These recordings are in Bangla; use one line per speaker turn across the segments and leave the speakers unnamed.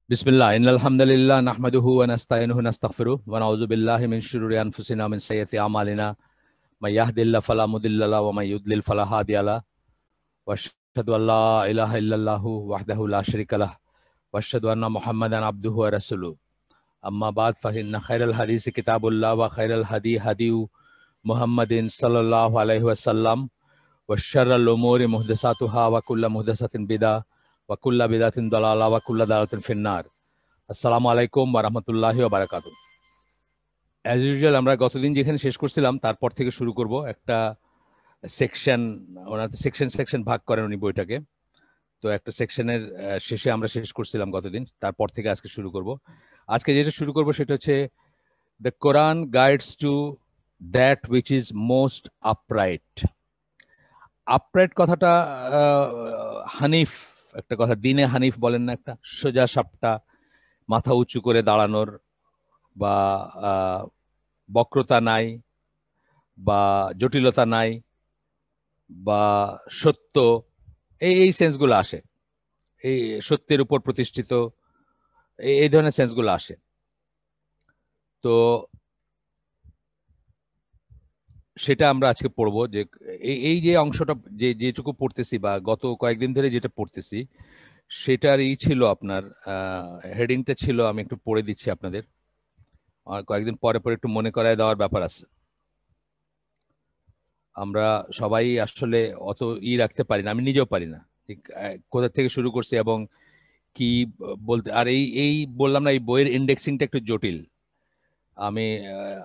बिस्मिल्लाह इन्नल हम्दुलिल्लाह नहमदुहु व नस्तईनुहु नस्तगफिरुहु व नऊज़ु बिल्लाहि मिन शुरूरि अनफुसिना मिन सय्यिअति अमालिना मय यहदिल्लाहु फला मुदिल्ल लहु व मय युद्लिल फला हादिय लहु व अशहदु अल्ला इलाहा इल्लल्लाहु वहदहु ला शरीका लहु व अशहदु अन्ना मुहम्मदन अब्दुहु व रसूलुहु अम्मा बाद फइन्न खैरल हदीस किताबुल्लाह व खैरल हदी हदी मुहम्मदिन सल्लल्लाहु अलैहि वसल्लम व शर्रल उमूरि मुहदसातुहा व कुल्लु मुहदसातिन बिदअह व कुल्लु बिदअतिन दलाला व कुल्लु दलालातिन फिन्नार। আসসালামু আলাইকুম ওয়া রাহমাতুল্লাহি ওয়া বারাকাতুহু। অ্যাজ ইউজুয়াল আমরা গতদিন যেখানে শেষ করছিলাম তারপর থেকে শুরু করব একটা সেকশন। ওনার সেকশন সেকশন ভাগ করেন উনি বইটাকে। তো একটা সেকশনের শেষে আমরা শেষ করছিলাম গতদিন, তারপর থেকে আজকে শুরু করব। আজকে যেটা শুরু করব সেটা হচ্ছে the Quran guides to that which is most upright. Upright কথাটা হানিফ একটা কথা, দিনে হানিফ বলেন না, একটা সোজা সাপটা মাথা উঁচু করে দাঁড়ানোর বা বক্রতা নাই বা জটিলতা নাই বা সত্য, এই সেন্সগুলো আসে, এই সত্যের উপর প্রতিষ্ঠিত এই ধরনের সেন্সগুলো আসে। তো সেটা আমরা আজকে পড়বো যে এই যে অংশটা যেটুকু পড়তেছি বা গত কয়েকদিন ধরে যেটা পড়তেছি সেটার ছিল আপনার হেডিংটা ছিল, আমি একটু পড়ে দিচ্ছি আপনাদের, আর কয়েকদিন পরে পরে একটু মনে করায় দেওয়ার ব্যাপার আছে। আমরা সবাই আসলে অত রাখতে পারি না, আমি নিজেও পারি না কোথা থেকে শুরু করছি এবং কি বলতে। আর এই বললাম না, এই বইয়ের ইন্ডেক্সিংটা একটু জটিল।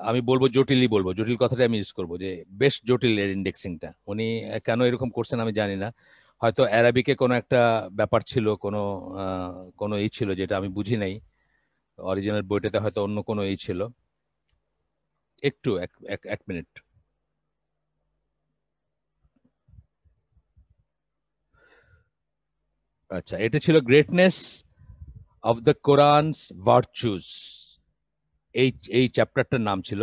আমি বলবো জটিলই বলবো, জটিল কথাটা আমি ইউজ করবো, যে বেশ জটিল এর ইন্ডেক্সিংটা। উনি কেন এরকম করছেন আমি জানি না, হয়তো অ্যারাবিকে কোনো একটা ব্যাপার ছিল, কোনো ছিল যেটা আমি বুঝি নাই। অরিজিনাল বইটাতে হয়তো অন্য কোনো ছিল। একটু এক মিনিট। আচ্ছা, এটা ছিল greatness of the Quran's virtues, এই চ্যাপ্টারটার নাম ছিল।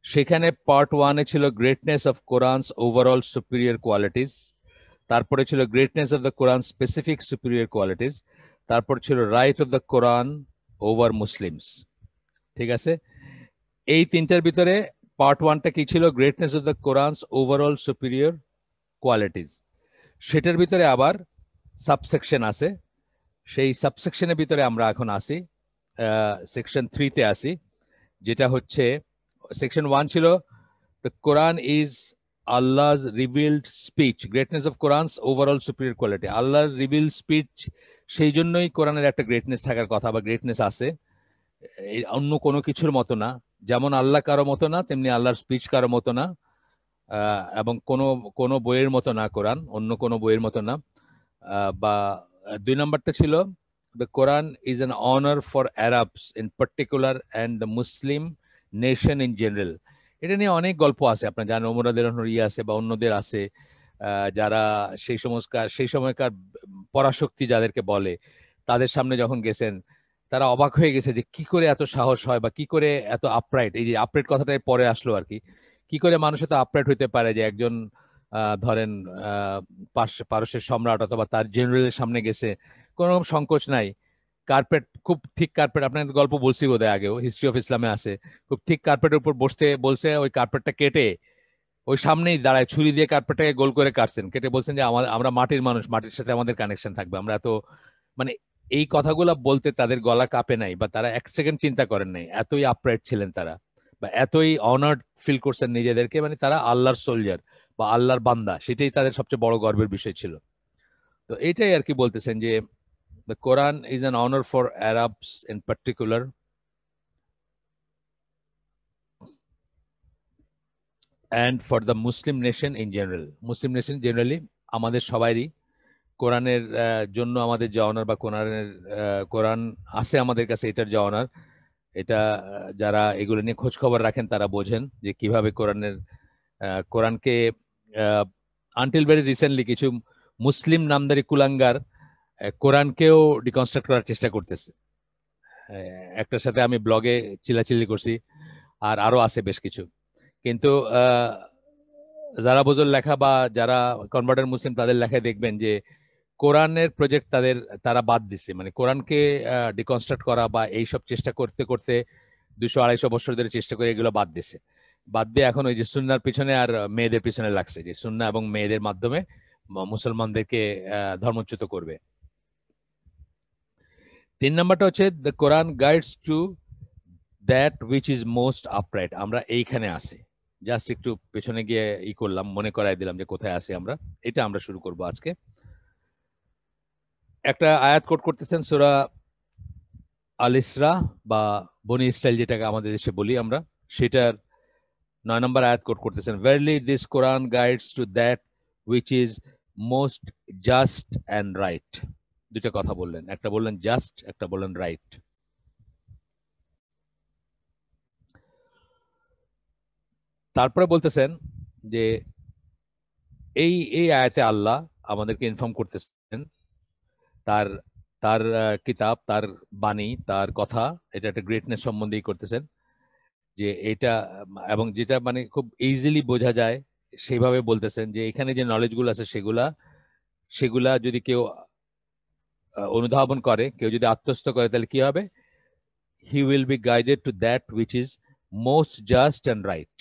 সেখানে পার্ট 1-এ ছিল greatness of Quran's overall superior qualities, তারপরে ছিল greatness of the Quran specific superior qualities, তারপর ছিল right of the Quran over Muslims. ঠিক আছে, এই তিনটার ভিতরে পার্ট 1টা কি ছিল? Greatness of the Quran's overall superior qualities. সেটার ভিতরে আবার সাবসেকশন আছে, সেই সাবসেকশনের ভিতরে আমরা এখন আসি, সেকশন 3-তে আসি, যেটা হচ্ছে সেকশন 1 ছিল দ্য কোরআন ইজ আল্লাহ's revealed speech, greatness of Quran's overall superior quality। আল্লাহর রিভিল স্পিচ, সেই জন্যই কোরআনের একটা গ্রেটনেস থাকার কথা বা গ্রেটনেস আছে, অন্য কোনো কিছুর মতো না। যেমন আল্লাহ কারো মতো না, তেমনি আল্লাহর স্পিচ কারো মতো না, এবং কোনো বইয়ের মতো না কোরআন, অন্য কোনো বইয়ের মতো না। বা 2 নম্বরটা ছিল the Quran is an honor for Arabs in particular and the Muslim nation in general। এটা নিয়ে অনেক গল্প আছে, আপনার জানেন, ওমরাদের আছে বা অন্যদের আছে, যারা সেই সময়কার পরাশক্তি যাদেরকে বলে, তাদের সামনে যখন গেছেন তারা অবাক হয়ে গেছে যে কি করে এত সাহস হয় বা কি করে এত আপরাইট, এই যে আপরাইট কথাটাই পরে আসলো আর কি করে মানুষ এত আপরাইট হইতে পারে যে একজন ধরেন পারস্যের সম্রাট অথবা তার জেনারেলের সামনে গেছে, কোনো রকম সংকোচ নাই। কার্পেট, খুব থিক কার্পেট, আপনার গল্প বলছি বোধহয় আগেও, হিস্ট্রি অফ ইসলামে আছে, খুব থিক কার্পেটের উপর বসতে বলছে, ওই কার্পেটটা কেটে ওই সামনেই দাঁড়ায় ছুরি দিয়ে কার্পেটটাকে গোল করে কাটছেন, কেটে বলছেন যে আমরা মাটির মানুষ, মাটির সাথে আমাদের কানেকশন থাকবে, আমরা এত, মানে এই কথাগুলো বলতে তাদের গলা কাঁপে নাই বা তারা এক সেকেন্ড চিন্তা করেন নাই, এতই আপরাইট ছিলেন তারা বা এতই অনার্ড ফিল করছেন নিজেদেরকে, মানে তারা আল্লাহর সোলজার বা আল্লাহর বান্দা, সেটাই তাদের সবচেয়ে বড় গর্বের বিষয় ছিল। তো এইটাই আর কি বলতেছেন যে the Quran is an honor for Arabs in particular and for the Muslim nation in general। Muslim nation generally, আমাদের সবারই কোরআনের জন্য আমাদের যে অনার বা কোরআন আছে আমাদের কাছে, এটার যে অনার, এটা যারা এগুলো নিয়ে খোঁজ খবর রাখেন তারা বোঝেন যে কিভাবে কোরআনকে আনটিল ভেরি রিসেন্টলি কিছু মুসলিম নামদারি কুলাঙ্গার কোরআনকেও ডিকনস্ট্রাক্ট করার চেষ্টা করতেছে। একটার সাথে আমি ব্লগে চিল্লাচিল্লি করছি, আর আরো আছে বেশ কিছু। কিন্তু যারা বোঝল লেখা বা যারা কনভার্টার মুসলিম, তাদের লেখায় দেখবেন যে কোরআনের প্রজেক্ট তারা বাদ দিছে, মানে কোরআনকে ডিকনস্ট্রাক্ট করা বা এইসব চেষ্টা করতে করতে 200-250 বছর ধরে চেষ্টা করে এগুলো বাদ দিছে। বাদ দিয়ে এখন ওই যে সুন্নার পিছনে আর মেয়েদের পিছনে লাগছে, যে সুন্না এবং মেয়েদের মাধ্যমে মুসলমানদেরকে ধর্মচ্যুত করবে। 3 নাম্বারটা হচ্ছে the Quran guides to that which is most upright. আমরা এইখানে আসি, জাস্ট একটু পেছনে গিয়ে করলাম, মনে করাই দিলাম যে কোথায় আসি আমরা। এটা আমরা শুরু করব আজকে। একটা আয়াত কোট করতেছেন সূরা আল ইসরা বা বনি ইসরাইল যেটাকে আমাদের দেশে বলি আমরা, সেটার 9 নম্বর আয়াত কোট করতেছেন, verily this Quran guides to that which is most just and right. দুইটা কথা বললেন, একটা বললেন জাস্ট, একটা বললেন রাইট। তারপরে বলতেছেন যে এই এই আয়াতে আল্লাহ আমাদেরকে ইনফর্ম করতেছেন তার তার কিতাব, তার বাণী, তার কথা, এটা একটা গ্রেটনেস সম্বন্ধেই করতেছেন, যে এটা এবং যেটা মানে খুব ইজিলি বোঝা যায় সেইভাবে বলতেছেন যে এখানে যে নলেজগুলো আছে সেগুলা সেগুলা যদি কেউ অনুধাবন করে, কেউ যদি আত্মস্থ করে, তাহলে কি হবে? He will be guided two that which is most just and right.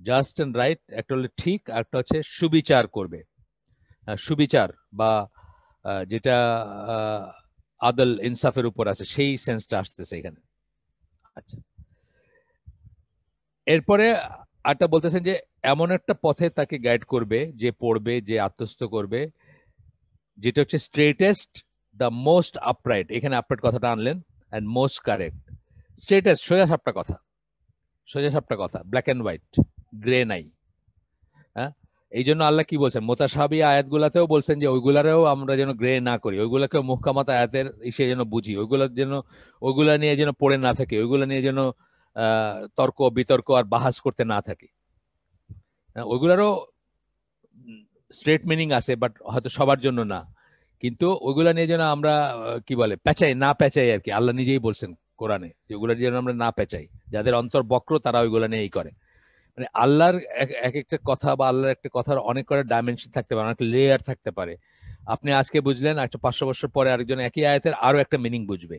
Just and right একটা হলে ঠিক, আর একটা হচ্ছে সুবিচার করবে। সুবিচার বা যেটা আদল ইনসাফের উপর আছে, সেই সেন্সটা আসতেছে এখানে। আচ্ছা, এরপরে আরটা বলতেছেন যে এমন একটা পথে তাকে গাইড করবে, যে পড়বে, যে আত্মস্থ করবে, যেটা হচ্ছে স্ট্রেটেস্ট, দ্য মোস্ট আপরাইট। এখানে আপরাইট কথাটা আনলেন, অ্যান্ড মোস্ট কারেক্ট। স্ট্রেটেস্ট সোজা সাপটা কথা, সোজা সাপটা কথা, ব্ল্যাক অ্যান্ড হোয়াইট, গ্রে নাই। হ্যাঁ, এই জন্য আল্লাহ কি বলছেন মোতাসাবি আয়াতগুলাতেও বলছেন যে ওইগুলারেও আমরা যেন গ্রে না করি, ওইগুলাকেও মুহকামাত আয়াতের ইসে যেন বুঝি, ওইগুলোর যেন ওইগুলা নিয়ে যেন পড়ে না থাকে, ওইগুলা নিয়ে যেন তর্ক বিতর্ক আর বাহাস করতে না থাকি। ওইগুলারও স্ট্রেট মিনিং আছে, বাট হয়তো সবার জন্য না। কিন্তু ওইগুলা নিয়ে যেন আমরা কি বলে পেঁচাই না পেঁচাই আর কি। আল্লাহ নিজেই বলছেন কোরআনে যে ওগুলা যেন আমরা না পেঁচাই, যাদের অন্তর বক্র তারা ওইগুলা নিয়েই করে। মানে আল্লাহর এক একটা কথা বা আল্লাহর একটা কথার অনেক কটা ডাইমেনশন থাকতে পারে, অনেক লেয়ার থাকতে পারে। আপনি আজকে বুঝলেন, একটা 500 বছর পরে আরেকজন একই আয়াতের আরো একটা মিনিং বুঝবে।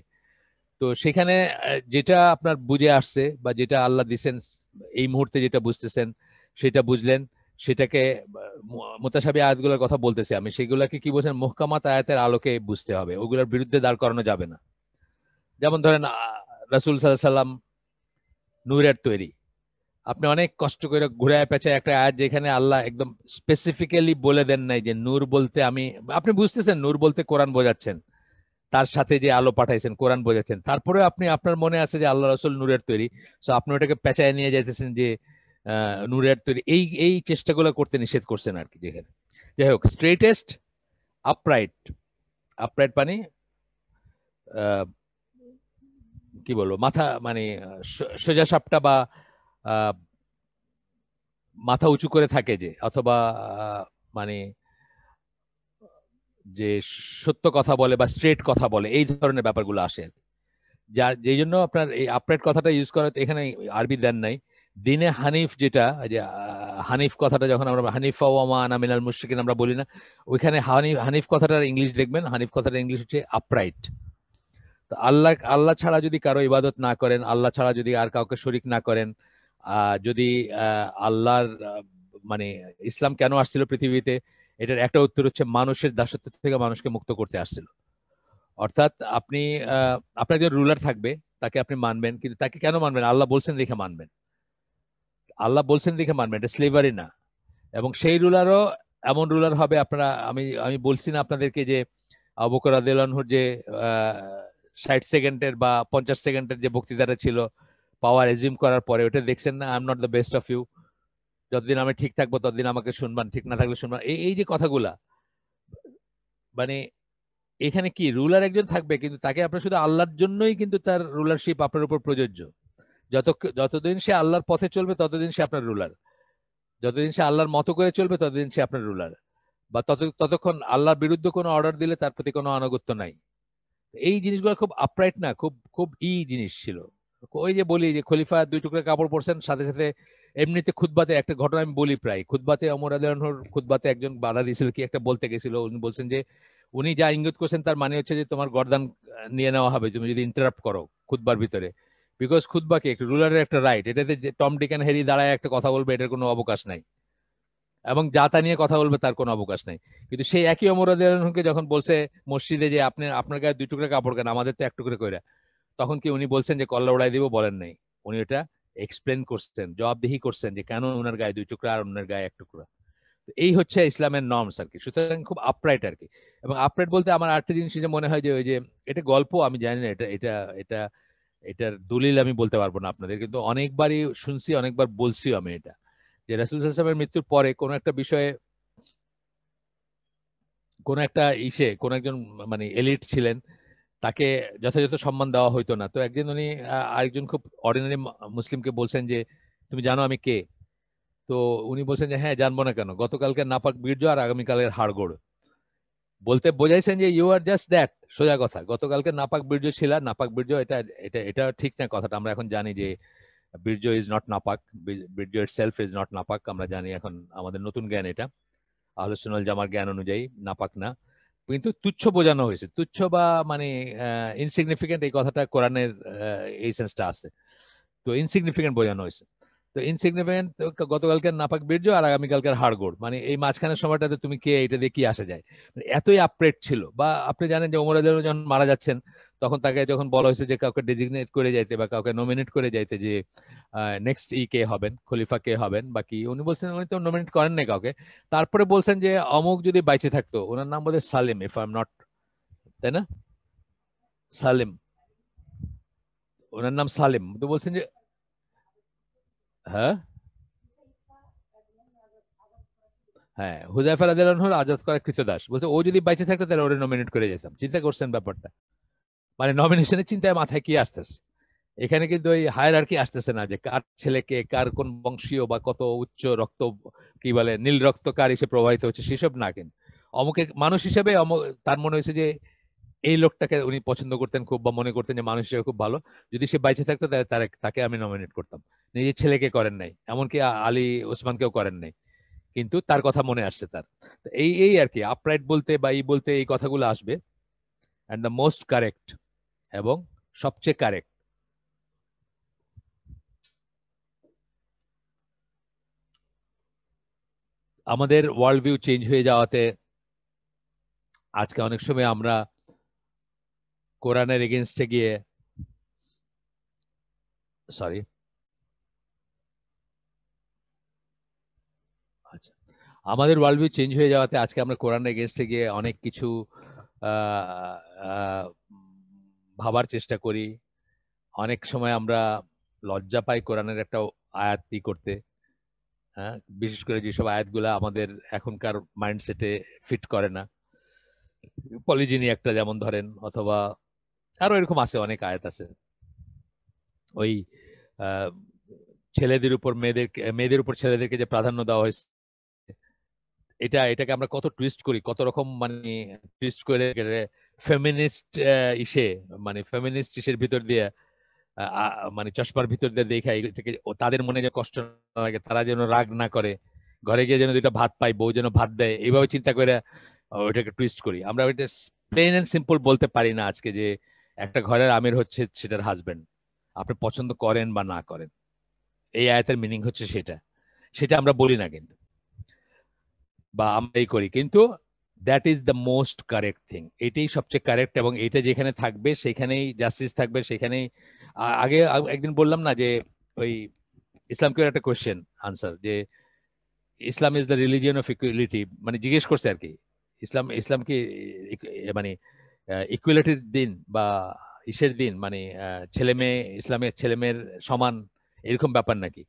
তো সেখানে যেটা আপনার বুঝে আসছে বা যেটা আল্লাহ দিছেন এই মুহূর্তে, যেটা বুঝতেছেন সেটা বুঝলেন, সেটাকে মুতাসাবি আয়াতগুলোর কথা বলতেছি আমি, সেগুলাকে কি বলছেন মুহকামাত আয়াতের আলোকে বুঝতে হবে, ওগুলোর বিরুদ্ধে দাঁড় করানো যাবে না। যেমন ধরেন রাসূল সাল্লাল্লাহু আলাইহি সাল্লাম নূরের তৈরি, আপনি অনেক কষ্ট করে ঘুরায় পেঁচায় একটা আয়াত যেখানে আল্লাহ একদম স্পেসিফিক্যালি বলে দেন নাই যে নূর বলতে আমি, আপনি বুঝতেছেন নূর বলতে কোরআন বোঝাচ্ছেন, তার সাথে যে আলো পাঠাইছেন কোরআন বোঝাচ্ছেন, তারপরে আপনি আপনার মনে আছে যে আল্লাহ রাসূল নূরের তৈরি, সো আপনি ওটাকে পেঁচায় নিয়ে যাইতেছেন যে নূরের তৈরি। এই এই চেষ্টাগুলো করতে নিষেধ করছেন আর কি। যেখানে যাই হোক, স্ট্রেটেস্ট, আপরাইট, আপরাইট মানে কি বলবো, মাথা মানে সোজা সাপটা বা মাথা উঁচু করে থাকে যে, অথবা মানে যে সত্য কথা বলে বা স্ট্রেট কথা বলে, এই ধরনের ব্যাপারগুলো আসে। যার যেই জন্য আপনার এই আপরাইট কথাটা ইউজ করা, এখানে আরবি দেন নাই। দিনে হানিফ, যেটা যে হানিফ কথাটা যখন আমরা হানিফা ওয়া মা আনা মিনাল মুশরিকিন আমরা বলি না, ওইখানে হানিফ হানিফ কথাটার ইংলিশ দেখবেন, হানিফ কথাটার ইংলিশ হচ্ছে আপরাইট। তো আল্লাহ আল্লাহ ছাড়া যদি কারো ইবাদত না করেন, আল্লাহ ছাড়া যদি আর কাউকে শরিক না করেন, যদি আল্লাহর মানে ইসলাম কেন আসছিল পৃথিবীতে, এটার একটা উত্তর হচ্ছে মানুষের দাসত্ব থেকে মানুষকে মুক্ত করতে আসছিল। অর্থাৎ আপনি আপনার একজন রুলার থাকবে, তাকে আপনি মানবেন, কিন্তু তাকে কেন মানবেন? আল্লাহ বলছেন দেখে মানবেন, আল্লাহ বলছেন দেখে মানবেন, এটা স্লেভারি না। এবং সেই রুলারও এমন রুলার হবে, আপনারা আমি আমি বলছি না আপনাদেরকে যে আবু বকর রাদিয়াল্লাহু আনহুর যে 60 সেকেন্ডের বা 50 সেকেন্ডের যে বক্তৃতাটা ছিল পাওয়ার এজিউম করার পরে, ওটা দেখছেন না, I am not the best of you, যতদিন আমি ঠিক থাকবো ততদিন আমাকে শুনবান, ঠিক না থাকলে শুনবান, এই এই যে কথাগুলা, মানে এখানে কি রুলার একজন থাকবে, কিন্তু তাকে আপনার শুধু আল্লাহর জন্যই কিন্তু তার রুলারশিপ আপনার উপর প্রযোজ্য। যতদিন সে আল্লাহর পথে চলবে ততদিন সে আপনার রুলার, যতদিন সে আল্লাহর মতো করে চলবে ততদিন সে আপনার রুলার, বা ততক্ষণ আল্লাহর বিরুদ্ধে কোনো অর্ডার দিলে তার প্রতি কোনো আনুগত্য নাই। এই জিনিসগুলো খুব আপরাইট না, খুব খুব জিনিস ছিল। ওই যে বলি যে খলিফা 2 টুকরা কাপড় পরছেন, সাথে সাথে এমনিতে খুতবাতে একটা ঘটনা আমি বলি, প্রায় খুতবাতে ওমর রাদিয়াল্লাহু আনহুর খুতবাতে একজন বাধা দিয়েছিল, কি একটা বলতে গেছিল, উনি বলছেন যে উনি যা ইঙ্গিত করছেন তার মানে হচ্ছে যে তোমার গর্দান নিয়ে নেওয়া হবে তুমি যদি ইন্টারাপ্ট করো খুতবার ভিতরে, বিকজ খুতবাকে একটা রুলারের একটা রাইট, এটাতে যে টম ডিক অ্যান্ড হ্যারি দাঁড়ায় একটা কথা বলবে এটার কোনো অবকাশ নাই, এবং যা তা নিয়ে কথা বলবে তার কোনো অবকাশ নাই। কিন্তু সেই একই ওমর রাদিয়াল্লাহু আনহুকে যখন বলছে মসজিদে যে আপনি আপনার গায়ে 2 টুকরা কাপড় কেন, আমাদের তো 1 টুকরা কইরা, তখন কি উনি বলছেন যে কল্লা উড়াই দিব? বলেন নাই। উনি এটা এক্সপ্লেন করছেন, জবাবদিহি করছেন যে কেন ওনার গায়ে 2 টুকরা আর ওনার গায়ে 1 টুকরা। তো এই হচ্ছে ইসলামের নর্মস আর কি। সুতরাং খুব আপরাইট আর কি। এবং আপরাইট বলতে আমার আরেকটা জিনিস যে মনে হয় যে ওই যে এটা গল্প, আমি জানি না এটা এটা এটা এটার দলিল আমি বলতে পারবো না আপনাদের, কিন্তু অনেকবারই শুনছি, অনেকবার বলছিও আমি এটা, যে রাসূল সাল্লাল্লাহু আলাইহি ওয়াসাল্লামের মৃত্যুর পরে কোনো একটা বিষয়ে কোন একটা কোন একজন মানে এলিট ছিলেন, তাকে যথাযথ সম্মান দেওয়া হইতো না। তো একদিন উনি আরেকজন খুব অর্ডিনারি মুসলিমকে বলছেন যে তুমি জানো আমি কে? তো উনি বলছেন যে হ্যাঁ জানবো না কেন, গতকালকে নাপাক বীর্য আর আগামীকালের হাড়গোড়। বলতে বোঝাইছেন যে ইউ আর জাস্ট দ্যাট, সোজা কথা। গতকালকে নাপাক বীর্য ছিল, নাপাক বীর্য এটা এটা এটা ঠিক না কথাটা, আমরা এখন জানি যে বীর্য ইজ নট নাপাক, বীর্য ইট সেলফ ইজ নট নাপাক, আমরা জানি এখন, আমাদের নতুন জ্ঞান এটা, আহলে সুন্নাহ ওয়াল জামার জ্ঞান অনুযায়ী নাপাক না। কিন্তু তুচ্ছ বোঝানো হয়েছে, তুচ্ছ বা মানে ইনসিগনিফিকেন্ট, এই কথাটা কোরআনের এই সেন্সটা আছে। তো ইনসিগনিফিকেন্ট বোঝানো হয়েছে। তো ইনসিগনিফিকেন্ট গতকালকের নাপাক বীর্য আর আগামীকালকের হাড়গোড়, মানে এই মাঝখানের সময়টাতে তুমি কে, এটা দিয়ে কি আসা যায়? মানে এতই আপডেট ছিল। বা আপনি জানেন যে ওমর রাদিয়াল্লাহু আনহু যখন মারা যাচ্ছেন, তখন তাকে যখন বলা হয়েছে যে কাউকে ডেজিগনেট করে যাইতে বা কাউকে নমিনেট করে যাইতে যে নেক্সট কে হবেন, খলিফা কে হবেন বা কি, উনি বলছেন উনি তো নমিনেট করেন নাই কাউকে। তারপরে বলছেন যে অমুক যদি বাইচে থাকতো, ওনার নাম বোধহয় Salem, if I am not, তাই না? সালেম, ওনার নাম সালেম। তো বলছেন যে হ্যাঁ, হ্যাঁ, হুযায়ফা রাদিয়াল্লাহু আনহুর আজাদ করা কৃতদাস, বলছে ও যদি বাইচে থাকতো তাহলে ওরে নমিনেট করে যেতাম। চিন্তা করছেন ব্যাপারটা? মানে নমিনেশনের চিন্তায় মাথায় কি আসতেছে? এখানে কিন্তু ওই হায়ারার্কি আসতেছে না যে কার ছেলেকে, কার কোন বংশীয় বা কত উচ্চ রক্ত, কি বলে নীল রক্ত কার এসে প্রবাহিত হচ্ছে, সেসব না। কিন্তু অমুকে মানুষ হিসেবে তার মনে হয়েছে যে এই লোকটাকে উনি পছন্দ করতেন খুব, বা মনে করতেন যে মানুষ হিসেবে খুব ভালো, যদি সে বাইচে থাকতো তাহলে তাকে আমি নমিনেট করতাম। নিজের ছেলেকে করেন নাই, এমনকি আলী ওসমানকেও করেন নাই, কিন্তু তার কথা মনে আসছে তার। তো এই এই আর কি আপরাইট বলতে বা এই বলতে এই কথাগুলো আসবে। অ্যান্ড দ্য মোস্ট কারেক্ট এবং সবচেয়ে কারেক্ট। আমাদের ওয়ার্ল্ড ভিউ চেঞ্জ হয়ে যাওয়াতে আজকে অনেক সময় আমরা কোরআনের এগেনস্টে গিয়ে, সরি, আচ্ছা, আমাদের ওয়ার্ল্ড ভিউ চেঞ্জ হয়ে যাওয়াতে আজকে আমরা কোরআনের এগেনস্টে গিয়ে অনেক কিছু আহ, আহ, ভাবার চেষ্টা করি। অনেক সময় আমরা লজ্জা পাই কোরআনের একটা আয়াতই করতে। হ্যাঁ, বিশেষ করে যেসব আয়াতগুলো আমাদের এখনকার মাইন্ডসেটে ফিট করে না, পলিজিনি একটা যেমন ধরেন, অথবা আরো এরকম আছে, অনেক আয়াত আছে। ওই আহ, ছেলেদের উপর মেয়েদেরকে, মেয়েদের উপর ছেলেদেরকে যে প্রাধান্য দেওয়া হয়েছে, এটাকে আমরা কত টুইস্ট করি, কত রকম মানে টুইস্ট করে ফেমিনিস্ট ইসে, মানে ফেমিনিস্ট ইসের ভিতর দিয়ে মানে চশমার ভিতর দিয়ে দেখা এটাকে, তাদের মনে যে কষ্ট না লাগে, তারা যেন রাগ না করে, ঘরে গিয়ে যেন 2টা ভাত পাই, বউ যেন ভাত দেয়, এইভাবে চিন্তা করে ওইটাকে টুইস্ট করি আমরা। ওইটা প্লেন এন্ড সিম্পল বলতে পারি না আজকে যে একটা ঘরের আমির হচ্ছে সেটার হাজবেন্ড, আপনি পছন্দ করেন বা না করেন, এই আয়াতের মিনিং হচ্ছে সেটা। সেটা আমরা বলি না কিন্তু, বা আমরাই করি কিন্তু। That is the most correct thing, এটাই সবচেয়ে কারেক্ট, এবং এটা যেখানে থাকবে সেখানেই জাস্টিস থাকবে, সেখানেই আগে একদিন বললাম না যে ওই ইসলামকে একটা কোয়েশ্চেন আনসার, যে Islam is the religion of equality, মানে জিজ্ঞেস করছে আর কি, ইসলাম ইসলাম কি মানে ইকুয়ালিটির দিন বা ইসের দিন, মানে ছেলে মেয়ে, ইসলামের ছেলে মেয়ের সমান, এরকম ব্যাপার নাকি?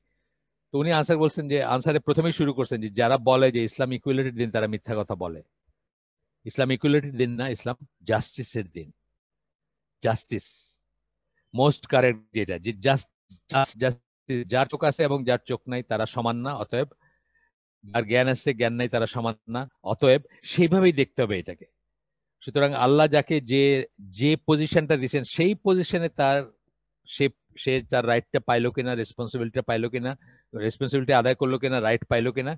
তো উনি আনসার বলছেন যে আনসারে প্রথমেই শুরু করছেন যে যারা বলে যে ইসলাম ইকুয়ালিটির দিন তারা মিথ্যা কথা বলে। ইসলাম ইকুয়ালিটির দিন না, ইসলাম জাস্টিসের দিন। জাস্টিস মোস্ট কারেক্ট, যেটা যে জাস্ট জাস্টিস, যার চোখ আছে এবং যার চোখ নাই তারা সমান না, অতএব যার জ্ঞান আছে জ্ঞান নাই তারা সমান না, অতএব সেইভাবেই দেখতে হবে এটাকে। সুতরাং আল্লাহ যাকে যে যে পজিশনটা দিয়েছেন সেই পজিশনে তার, সে সে তার রাইটটা পাইলো কিনা, রেসপন্সিবিলিটিটা পাইলো কিনা, রেসপন্সিবিলিটি আদায় করলো কিনা, রাইট পাইলো কিনা।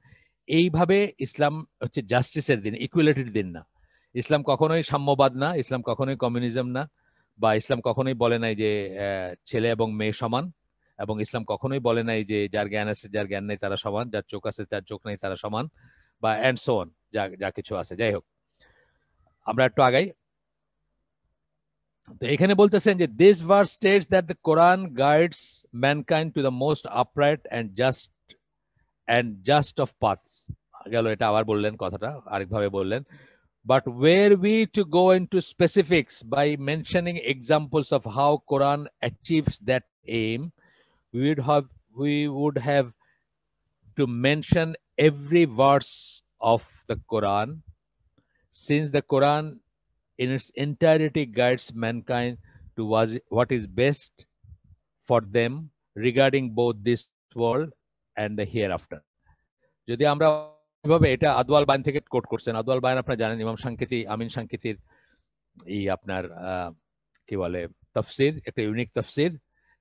এইভাবে ইসলাম হচ্ছে জাস্টিসের দিন, ইকুয়ালিটির দিন না। ইসলাম কখনোই সাম্যবাদ না, ইসলাম কখনোই কমিউনিজম না, বা ইসলাম কখনোই বলে নাই যে ছেলে এবং মেয়ে সমান, এবং ইসলাম কখনোই বলে নাই যে যার জ্ঞান আছে যার জ্ঞান নেই তারা সমান, যার চোখ আছে যার চোখ নেই তারা সমান, বা অ্যান্ড সো অন, যা যা কিছু আছে। যাই হোক, আমরা একটু আগাই। তো এখানে বলতেছেন যে this verse states that the Quran guides mankind to the most upright and just of paths. গেল, এটা আবার বললেন, কথাটা আরেকভাবে বললেন। But were we to go into specifics by mentioning examples of how Quran achieves that aim, we would have to mention every verse of the Quran, since the Quran in its entirety guides mankind to what is best for them regarding both this world and the hereafter. যদি আমরা এভাবে, এটা আদওয়াল বায়ান থেকে কোট করছেন। আদওয়াল বায়ান আপনারা জানেন, ইমাম সাংকেতি, আমিন সাংকেতির এই আপনার কি বলে তাফসির, একটা ইউনিক তাফসির,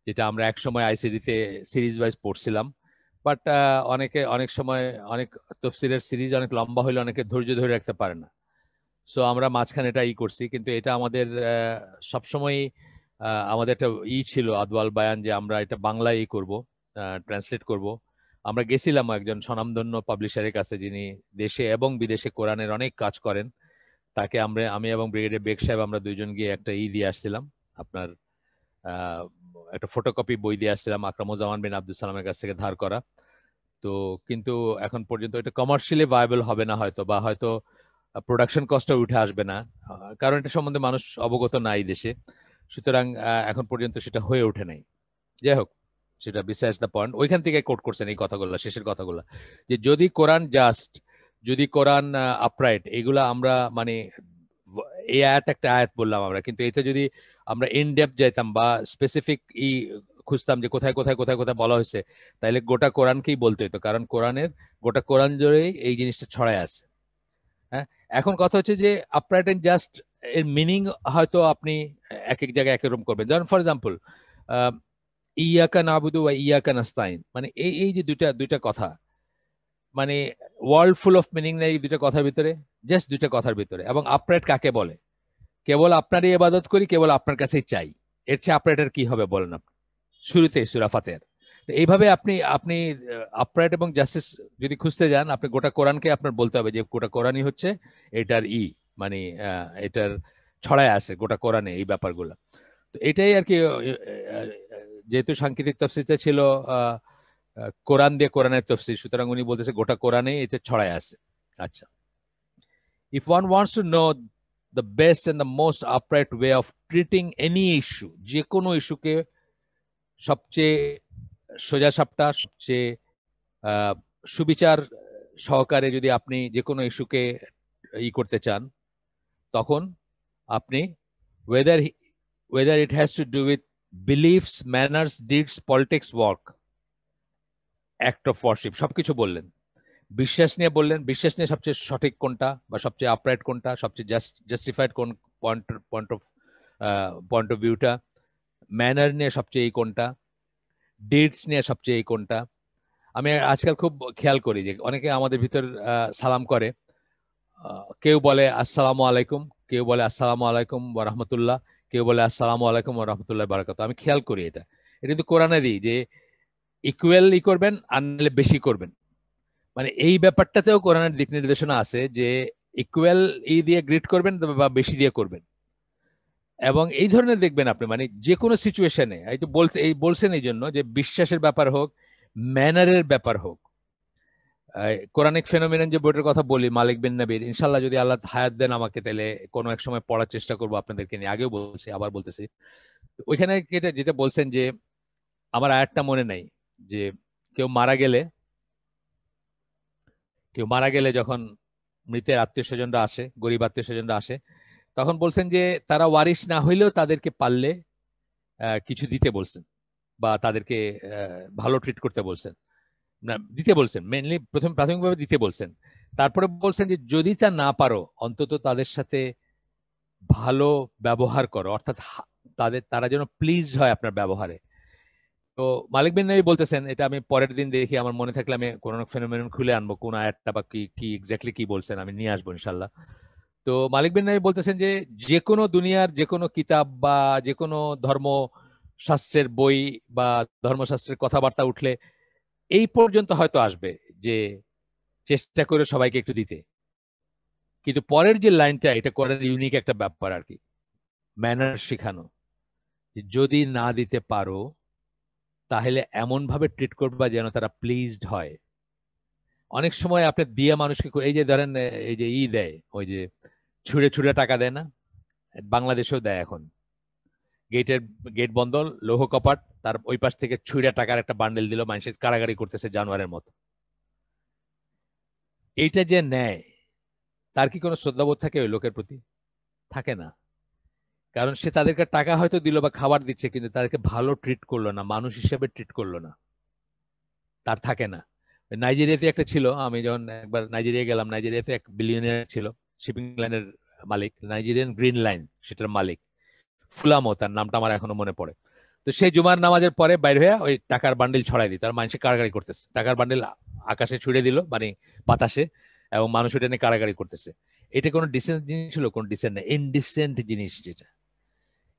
যেটা আমরা একসময় আইসিডিতে সিরিজ ওয়াইজ পড়ছিলাম। বাট অনেক সময় অনেক তাফসিরের সিরিজ অনেক লম্বা হলে অনেকে ধৈর্য ধরে রাখতে পারে না। সো আমরা মাঝখানে এটা করছি, কিন্তু এটা আমাদের সবসময় আমাদের একটা ছিল আদওয়াল বায়ান, যে আমরা এটা বাংলায় করব, ট্রান্সলেট করব। আমরা গেছিলাম একজন স্বনামধন্য পাবলিশারের কাছে, যিনি দেশে এবং বিদেশে কোরআনের অনেক কাজ করেন। তাকে আমি এবং ব্রিগেডিয়ার বেগ সাহেব আমরা দুইজন গিয়ে একটা দিয়ে আসছিলাম, আপনার একটা ফটোকপি বই দিয়ে আসছিলাম, আকরামুজ্জামান বিন আব্দুল সালামের কাছ থেকে ধার করা। তো কিন্তু এখন পর্যন্ত এটা কমার্শিয়ালি ভায়াবল হবে না হয়তো, বা হয়তো প্রোডাকশন কস্টও উঠে আসবে না, কারণ এটা সম্বন্ধে মানুষ অবগত নাই দেশে। সুতরাং এখন পর্যন্ত সেটা হয়ে ওঠে নাই। যাই হোক, সেটা বিসাইডস দ্য পয়েন্ট। ওইখান থেকে কোট করছেন এই কথাগুলো, শেষের কথাগুলো, যে যদি কোরআন জাস্ট, যদি কোরআন আপরাইট, এগুলা আমরা মানে এই আয়াত একটা আয়াত বললাম আমরা, কিন্তু এটা যদি আমরা ইন ডেপথ যাইতাম বা স্পেসিফিক খুঁজতাম যে কোথায় কোথায় কোথায় কোথায় বলা হয়েছে, তাহলে গোটা কোরআনকেই বলতে হতো, কারণ গোটা কোরআন জুড়েই এই জিনিসটা ছড়ায় আছে। হ্যাঁ, এখন কথা হচ্ছে যে আপরাইট এন্ড জাস্ট এর মিনিং হয়তো আপনি এক এক জায়গায় এক রকম করবেন। যেমন ফর এক্সাম্পল ইয়াকা নাবুদু বা ইয়াকা নাস্তাইন, মানে এই যে দুইটা কথা, মানে ওয়ার্ল্ড ফুল অফ মিনিং নেই দুইটা কথার ভিতরে, জাস্ট দুইটা কথার ভিতরে। এবং আপরাইট কাকে বলে? কেবল আপনারই ইবাদত করি, কেবল আপনার কাছেই চাই, এর চেয়ে আপরাইট আর কি হবে বলেন আপনি? শুরুতে সূরা ফাতিহার। এইভাবে আপনি আপনি আপরাইট এবং জাস্টিস যদি খুঁজতে যান, আপনি গোটা কোরআনকে আপনার বলতে হবে যে গোটা কোরআনই হচ্ছে এটার মানে এটার ছড়ায় আছে গোটা কোরআনে এই ব্যাপারগুলো। তো এটাই আর কি, যেহেতু সাংকেতিক তাফসীরটা ছিল কোরআন দিয়ে কোরআনের তাফসীর, সুতরাং উনি বলতেছে গোটা কোরআনেই এটা ছড়ায় আছে। আচ্ছা, if one wants to know the best and the most upright way of treating any issue, যে কোনো ইস্যুকে সবচেয়ে সোজা সাপটা, সবচেয়ে সুবিচার সহকারে যদি আপনি যে কোনো ইস্যুকে করতে চান, তখন আপনি whether it has to do with beliefs, manners, deeds, politics, work, act of worship, সবকিছু বললেন। বিশ্বাস নিয়ে বললেন, বিশ্বাস নিয়ে সবচেয়ে সঠিক কোনটা বা সবচেয়ে আপরাইট কোনটা, সবচেয়ে জাস্টিফাইড কোন পয়েন্ট অফ ভিউটা, ম্যানার নিয়ে সবচেয়ে কোনটা, ডিডস নিয়ে সবচেয়ে কোনটা। আমি আজকাল খুব খেয়াল করি যে অনেকে আমাদের ভিতর সালাম করে, কেউ বলে আসসালামু আলাইকুম, কেউ বলে আসসালামু আলাইকুম ওয়া রাহমাতুল্লাহ, কেউ বলে আসসালামু আলাইকুম ওয়া রাহমাতুল্লাহি ওয়া বারাকাতুহু। আমি খেয়াল করি এটা কিন্তু কোরআনেরই, যে ইকুয়ালি করবেন আর নাহলে বেশি করবেন। মানে এই ব্যাপারটাতেও কোরআনের দিক নির্দেশনা আছে যে ইকুয়াল দিয়ে গ্রিট করবেন বা বেশি দিয়ে করবেন। এবং এই ধরনের দেখবেন আপনি, মানে যে কোনো সিচুয়েশনে, এই তো বলছেন এই জন্য যে বিশ্বাসের ব্যাপার হোক, ম্যানারের ব্যাপার হোক, কোরআনিক ফেনোমেনন যে বইটার কথা বলি মালিক বিন নবীর, ইনশাল্লাহ যদি আল্লাহ হায়াত দেন আমাকে, তাহলে কোনো এক সময় পড়ার চেষ্টা করবো আপনাদেরকে নিয়ে। আগেও বলছি, আবার বলতেছি। ওইখানে যেটা বলছেন যে, আমার আয়াতটা মনে নাই, যে কেউ মারা গেলে যখন মৃতের আত্মীয় স্বজনরা আসে, গরিব আত্মীয় স্বজনরা আসে, তখন বলছেন যে তারা ওয়ারিস না হইলেও তাদেরকে পারলে কিছু দিতে বলছেন, বা তাদেরকে ভালো ট্রিট করতে বলছেন, না দিতে বলছেন, মেনলি প্রাথমিকভাবে দিতে বলছেন। তারপরে বলছেন যে যদি তা না পারো, অন্তত তাদের সাথে ভালো ব্যবহার করো, অর্থাৎ তারা যেন প্লিজ হয় আপনার ব্যবহারে। তো মালিক বিন নবী বলতেছেন, এটা আমি পরের দিন দেখি, আমার মনে থাকলে আমি কোরআন ফেনোমেনন খুলে আনবো, কোন আয়াতটা বা কি কি এক্স্যাক্টলি কি বলছেন আমি নিয়ে আসবো ইনশাল্লাহ। তো মালিক বিন নবী বলতেছেন যে যে কোনো দুনিয়ার যে কোনো কিতাব বা যে কোনো ধর্ম শাস্ত্রের বই বা ধর্মশাস্ত্রের কথাবার্তা উঠলে এই পর্যন্ত হয়তো আসবে যে চেষ্টা করে সবাইকে একটু দিতে, কিন্তু পরের যে লাইনটা, এটা করার ইউনিক একটা ব্যাপার আর কি, ম্যানার শেখানো, যে যদি না দিতে পারো তাহলে এমন ভাবে ট্রিট করবা যেন তারা প্লিজড হয়। অনেক সময় আপনি দিয়ে মানুষকে এই যে ধরেন এই যে দেয়, ওই যে ছুঁড়ে ছুঁড়ে টাকা দেয় না, বাংলাদেশেও দেয় এখন, গেটের গেট বন্ধ, লৌহ কপাট, তার ওই পাশ থেকে ছুঁড়ে টাকার একটা বান্ডেল দিল, মানুষের কাড়াকাড়ি করতেছে জানোয়ারের মতো। এইটা যে নেয়, তার কি কোনো শ্রদ্ধাবোধ থাকে ওই লোকের প্রতি? থাকে না। কারণ সে তাদেরকে টাকা হয়তো দিল বা খাবার দিচ্ছে, কিন্তু তাদেরকে ভালো ট্রিট করলো না, মানুষ হিসেবে ট্রিট করলো না, তার থাকে না। নাইজেরিয়াতে একটা ছিল, আমি যখন একবার নাইজেরিয়া গেলাম, নাইজেরিয়াতে এক বিলিয়নিয়ার ছিল, শিপিং লাইনের মালিক, নাইজেরিয়ান গ্রিন লাইন সেটার মালিক, ফুলামো তার নামটা আমার এখনো মনে পড়ে। তো সেই জুমার নামাজের পরে বাইর হয়ে ওই টাকার বান্ডিল ছড়াই দিই, তার মানুষে কাড়াকাড়ি করতেছে, টাকার বান্ডিল আকাশে ছুড়ে দিল, মানে বাতাসে, এবং মানুষ ওটা নিয়ে কাড়াকাড়ি করতেছে। এটা কোনো ডিসেন্ট জিনিস ছিল? কোনো ডিসেন্ট না, ইনডিসেন্ট জিনিস যেটা।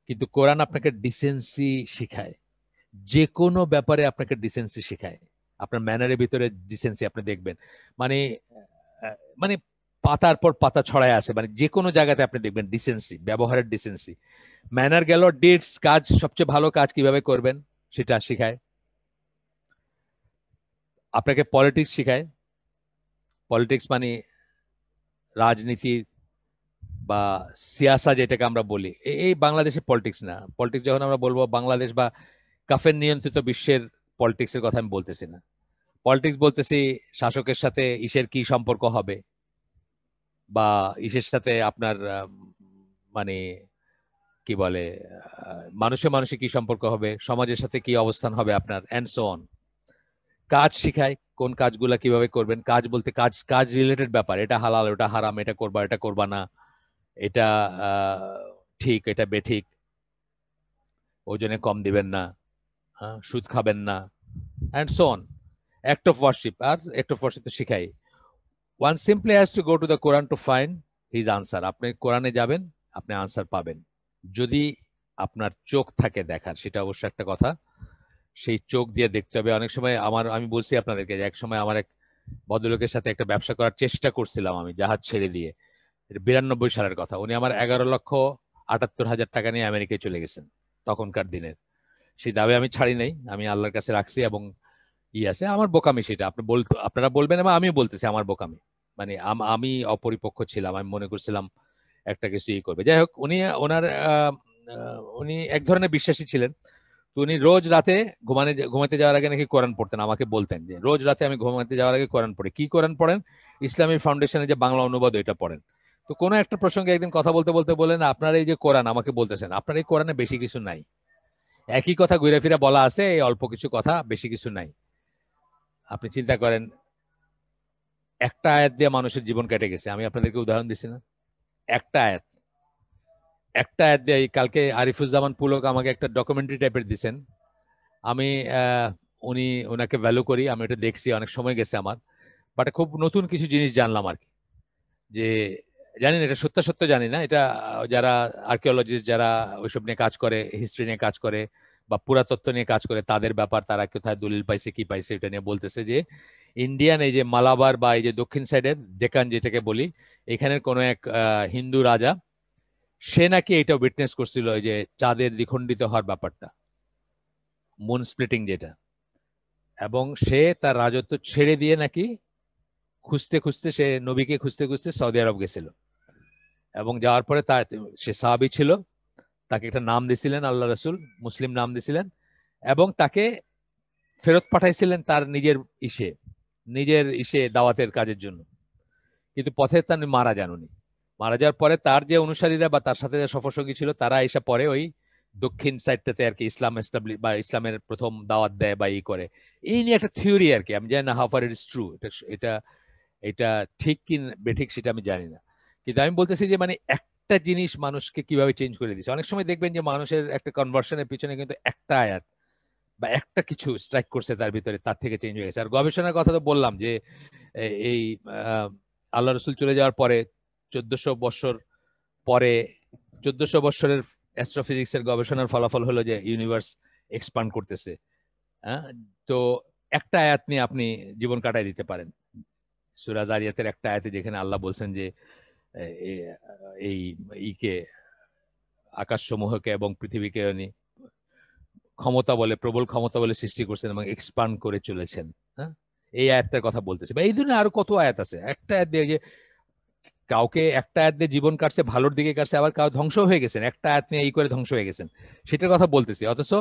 কিন্তু কোরআন আপনাকে ডিসেন্সি শিখায়, যে কোনো ব্যাপারে আপনাকে ডিসেন্সি শেখায়, আপনার ম্যানারের ভিতরে ডিসেন্সি আপনি দেখবেন। মানে মানে পাতার পর পাতা ছড়ায় আছে, মানে যে কোনো জায়গাতে আপনি দেখবেন ডিসেন্সি, ব্যবহারের ডিসেন্সি। ম্যানার গেল, ডিটস কাজ, সবচেয়ে ভালো কাজ কিভাবে করবেন সেটা শিখায়। আপনাকে পলিটিক্স শিখায়, পলিটিক্স মানে রাজনীতি বা সিয়াসা যেটাকে আমরা বলি, এই বাংলাদেশে পলিটিক্স না। পলিটিক্স যখন আমরা বলবো বাংলাদেশ বা কাফের নিয়ন্ত্রিত বিশ্বের পলিটিক্সের কথা আমি বলতেছি না। পলিটিক্স বলতেছি শাসকের সাথে ইসের কি সম্পর্ক হবে, বা ইসের সাথে আপনার মানে কি বলে মানুষে মানুষে কি সম্পর্ক হবে, সমাজের সাথে কি অবস্থান হবে আপনার, এন্ড সো অন। কাজ শিখায়, কোন কাজগুলা কিভাবে করবেন, কাজ বলতে কাজ, কাজ রিলেটেড ব্যাপার, এটা হালাল ওটা হারাম, এটা করবা এটা করবা না, এটা ঠিক এটা বেঠিক, ওজনে কম দিবেন না, হ্যাঁ, সুদ খাবেন না, and so on. Act of worship, আর অ্যাক্ট অফ ওয়ার্শিপ তো শিখাই। One simply has to go to the Quran to find his answer. আপনি কোরআনে যাবেন, আপনি আনসার পাবেন, যদি আপনার চোখ থাকে দেখার, সেটা অবশ্য একটা কথা, সেই চোখ দিয়ে দেখতে হবে। অনেক সময় আমি বলছি আপনাদেরকে যে এক সময় আমার এক ভদ্রলোকের সাথে একটা ব্যবসা করার চেষ্টা করছিলাম আমি, জাহাজ ছেড়ে দিয়ে। এটা 92 সালের কথা। উনি আমার 11,78,000 টাকা নিয়ে আমেরিকায় চলে গেছেন তখনকার দিনের। সেই দাবি আমি ছাড়ি নাই, আমি আল্লাহর কাছে রাখছি, এবং আছে আমার বোকামি সেটা আপনি আপনারা বলবেন, এবং আমিও বলতেছি আমার বোকামি। মানে আমি অপরিপক্ক ছিলাম, আমি মনে করছিলাম একটা কিছু করবে। যাই হোক, উনি ওনার উনি এক ধরনের বিশ্বাসী ছিলেন। তো উনি রোজ রাতে ঘুমাতে যাওয়ার আগে নাকি কোরআন পড়তেন, আমাকে বলতেন যে রোজ রাতে আমি ঘুমাতে যাওয়ার আগে কোরআন পড়ি। কি কোরআন পড়েন? ইসলামী ফাউন্ডেশনের যে বাংলা অনুবাদ ওইটা পড়েন। তো কোনো একটা প্রসঙ্গে একদিন কথা বলতে বলতে বলেন, আপনার এই যে কোরআন আমাকে বলতেছেন, আপনার এই কোরআনে বেশি কিছু নাই, একই কথা ঘুরে ফিরে বলা আছে, এই অল্প কিছু কথা, বেশি কিছু নাই। আপনি চিন্তা করেন, একটা আয়াত দিয়ে মানুষের জীবন কেটে গেছে। আমি আপনাদেরকে উদাহরণ দিচ্ছি না, একটা আয়াত, একটা আয়াত দিয়ে। কালকে আরিফুজ্জামান পুলক আমাকে একটা ডকুমেন্টারি টাইপের দিচ্ছেন, আমি উনি ওনাকে ভ্যালু করি, আমি এটা দেখছি, অনেক সময় গেছে আমার, বাট খুব নতুন কিছু জিনিস জানলাম আর কি। যে জানি না এটা সত্য জানি না, এটা যারা আর্কিওলজিস্ট, যারা ওইসব নিয়ে কাজ করে, হিস্ট্রি নিয়ে কাজ করে বা পুরাতত্ত্ব নিয়ে কাজ করে, তাদের ব্যাপার, তারা কোথায় দলিল পাইছে কি পাইছে এটা নিয়ে বলতেছে যে ইন্ডিয়ান এই যে মালাবার বা এই যে দক্ষিণ সাইডের ডেকান যেটাকে বলি, এখানের কোনো এক হিন্দু রাজা, সে নাকি এটা উইটনেস করছিল, ওই যে চাঁদের দ্বিখণ্ডিত হওয়ার ব্যাপারটা, মুন স্প্লিটিং যেটা, এবং সে তার রাজত্ব ছেড়ে দিয়ে নাকি খুঁজতে খুঁজতে, সে নবীকে খুঁজতে খুঁজতে সৌদি আরব গেছিল, এবং যাওয়ার পরে তার, সে সাহাবী ছিল, তাকে একটা নাম দিছিলেন আল্লাহ রসুল, মুসলিম নাম দিছিলেন, এবং তাকে ফেরত পাঠাইছিলেন তার নিজের ইসে দাওয়াতের কাজের জন্য। কিন্তু পথে তার মারা যান উনি। মারা যাওয়ার পরে তার যে অনুসারীরা বা তার সাথে যে সফরসঙ্গী ছিল, তারা এসে পরে ওই দক্ষিণ সাইডটাতে আর কি ইসলাম এস্টাবলিশ বা ইসলামের প্রথম দাওয়াত দেয় বা করে। এই নিয়ে একটা থিওরি আর কি, আমি জানি না how far it is true, এটা এটা ঠিক কি বেঠিক সেটা আমি জানি না। কিন্তু আমি বলতেছি যে মানে একটা জিনিস মানুষকে কিভাবে চেঞ্জ করে দিচ্ছে। অনেক সময় দেখবেন যে মানুষের একটা কনভার্সনের পিছনে কিন্তু একটা আয়াত বা একটা কিছু স্ট্রাইক করছে তার ভিতরে, তার থেকে চেঞ্জ হয়ে গেছে। আর গবেষণার কথা তো বললাম যে এই আল্লাহ রসুল চলে যাওয়ার পরে 1400 বছর পরে 1400 বছরের অ্যাস্ট্রোফিজিক্সের গবেষণার ফলাফল হলো যে ইউনিভার্স এক্সপান্ড করতেছে। হ্যাঁ, তো একটা আয়াত নিয়ে আপনি জীবন কাটাই দিতে পারেন। সূরা জারিয়াতের একটা আয়াতে যেখানে আল্লাহ বলছেন যে এই ইকে আকাশসমূহকে এবং পৃথিবীকে উনি ক্ষমতা বলে, প্রবল ক্ষমতা বলে সৃষ্টি করছেন এবং এক্সপান্ড করে চলেছেন। হ্যাঁ, এই আয়াতটার কথা বলতেছে। বা এই ধরনের আরো কত আয়াত আছে। একটা আয়াত দিয়ে যে কাউকে একটা আয়াত দিয়ে জীবন কাটছে, ভালোর দিকে কাটছে, আবার কাউ ধ্বংস হয়ে গেছেন, একটা আয়াত নিয়ে এই করে ধ্বংস হয়ে গেছেন, সেটার কথা বলতেছি। অথচ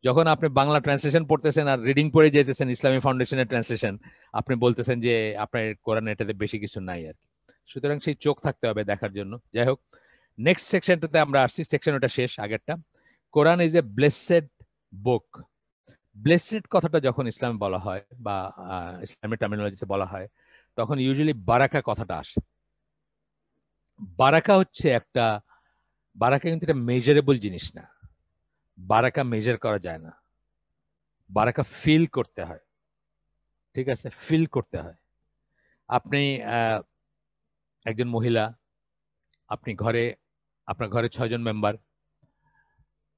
যখন আপনি বাংলা ট্রান্সলেশন পড়তেছেন আর রিডিং পড়ে যেতেছেন ইসলামী ফাউন্ডেশনের ট্রান্সলেশন, আপনি বলতেছেন যে আপনার কোরআনে এটাতে বেশি কিছু নাই আর কি। সুতরাং সেই চোখ থাকতে হবে দেখার জন্য। যাই হোক, নেক্সট সেকশনটাতে আমরা আসছি। সেকশন ওটা শেষ, আগেরটা। Quran is a blessed book. Blessed কথাটা যখন ইসলামে বলা হয় বা ইসলামের টার্মিনোলজিতে বলা হয়, তখন ইউজুয়ালি বারাকা কথাটা আসে। বারাকা হচ্ছে একটা, বারাকা কিন্তু একটা মেজারেবল জিনিস না। বারাকা মেজার করা যায় না। বারাকা ফিল করতে হয়। ঠিক আছে, ফিল করতে হয়। আপনি একজন মহিলা, আপনি ঘরে, আপনার ঘরে 6 জন মেম্বার,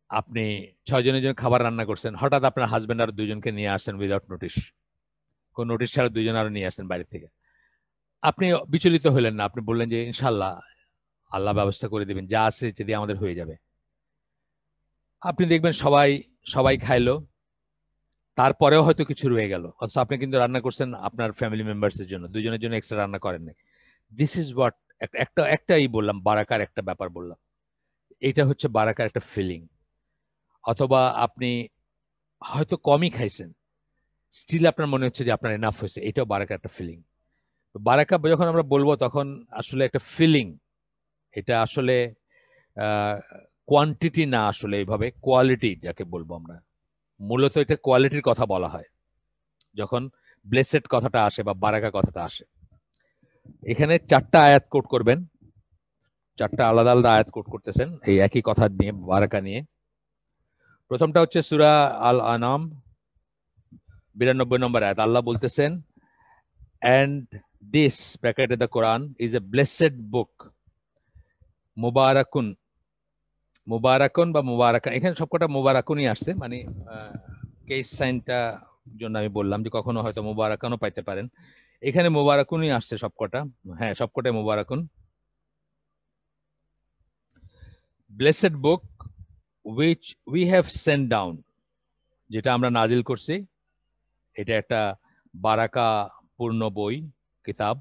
আপনি 6 জনের জন্য খাবার রান্না করছেন, হঠাৎ আপনার হাজবেন্ড আর 2 জনকে নিয়ে আসছেন উইদাউট নোটিশ, কোন নোটিশ ছাড়া 2 জন আরো নিয়ে আসছেন বাইরে থেকে। আপনি বিচলিত হলেন না, আপনি বললেন যে ইনশাল্লাহ আল্লাহ ব্যবস্থা করে দিবেন, যা আছে যদি আমাদের হয়ে যাবে। আপনি দেখবেন সবাই সবাই খাইলো, তারপরেও হয়তো কিছু রয়ে গেল, অথচ আপনি কিন্তু রান্না করছেন আপনার ফ্যামিলি মেম্বার্সের জন্য, 2 জনের জন্য এক্সট্রা রান্না করেন নাই। দিস ইজ হোয়াট, একটাই বললাম, বারাকার একটা ব্যাপার বললাম। এইটা হচ্ছে বারাকার একটা ফিলিং। অথবা আপনি হয়তো কমই খাইছেন, স্টিল আপনার মনে হচ্ছে যে আপনার এনাফ হয়েছে, এটাও বারাকার একটা ফিলিং। তো বারাকা যখন আমরা বলবো তখন আসলে একটা ফিলিং, এটা আসলে কোয়ান্টিটি না, আসলে এইভাবে কোয়ালিটি যাকে বলবো আমরা, মূলত এটা কোয়ালিটির কথা বলা হয় যখন ব্লেসেড কথাটা আসে বা বারাকা কথাটা আসে। এখানে 4টা আয়াত কোট করবেন, 4টা আলাদা আলাদা আয়াত কোট করতেছেন এই একই কথা নিয়ে, বারাকা নিয়ে। প্রথমটা হচ্ছে সূরা আল আনাম 92 নম্বর আয়াত। আল্লাহ বলতেছেন, and this bracket the Quran is a blessed book, মুবারাকুন। মুবারাকুন বা মুবারাকা, এখানে সবকটা মুবারাকুনই আসছে, মানে কেস সাইনটা জন্য আমি বললাম যে কখনো হয়তো মুবারাকানও পাইতে পারেন। এখানে মুবারাকুনই আসছে সবকটা, হ্যাঁ সবকটাই মুবারাকুন। Blessed book which we have sent down, যেটা আমরা নাজিল করছি, এটা একটা বারাকা পূর্ণ বই, কিতাব।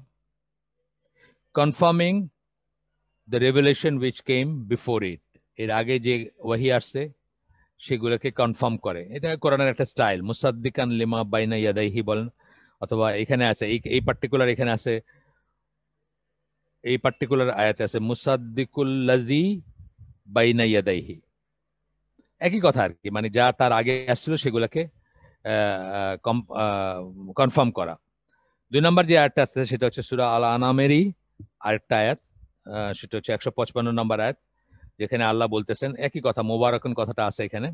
Confirming the revelation which came before it, এর আগে যে ওয়াহি আসছে সেগুলোকে কনফার্ম করে। এটা কোরআনের একটা স্টাইল। মুসাদ্দিকান লিমা বাইনা ইয়াদাইহি বলেন, অথবা এখানে আছে এই পার্টিকুলার, এখানে আছে এই পার্টিকুলার আয়াতে আছে মুসাদ্দিকুল্লাযী বাইনা ইয়াদাইহি, একই কথা আর কি, মানে যা তার আগে আসছিল সেগুলোকে কনফার্ম করা। 2 নম্বর যে আয়াতটা আছে সেটা হচ্ছে সূরা আল আনামেরই আরেকটা আয়াত, সেটা হচ্ছে 155 নম্বর আয়াত, যেখানে আল্লাহ বলতেছেন একই কথা, মোবারকুন কথাটা আছে এখানে।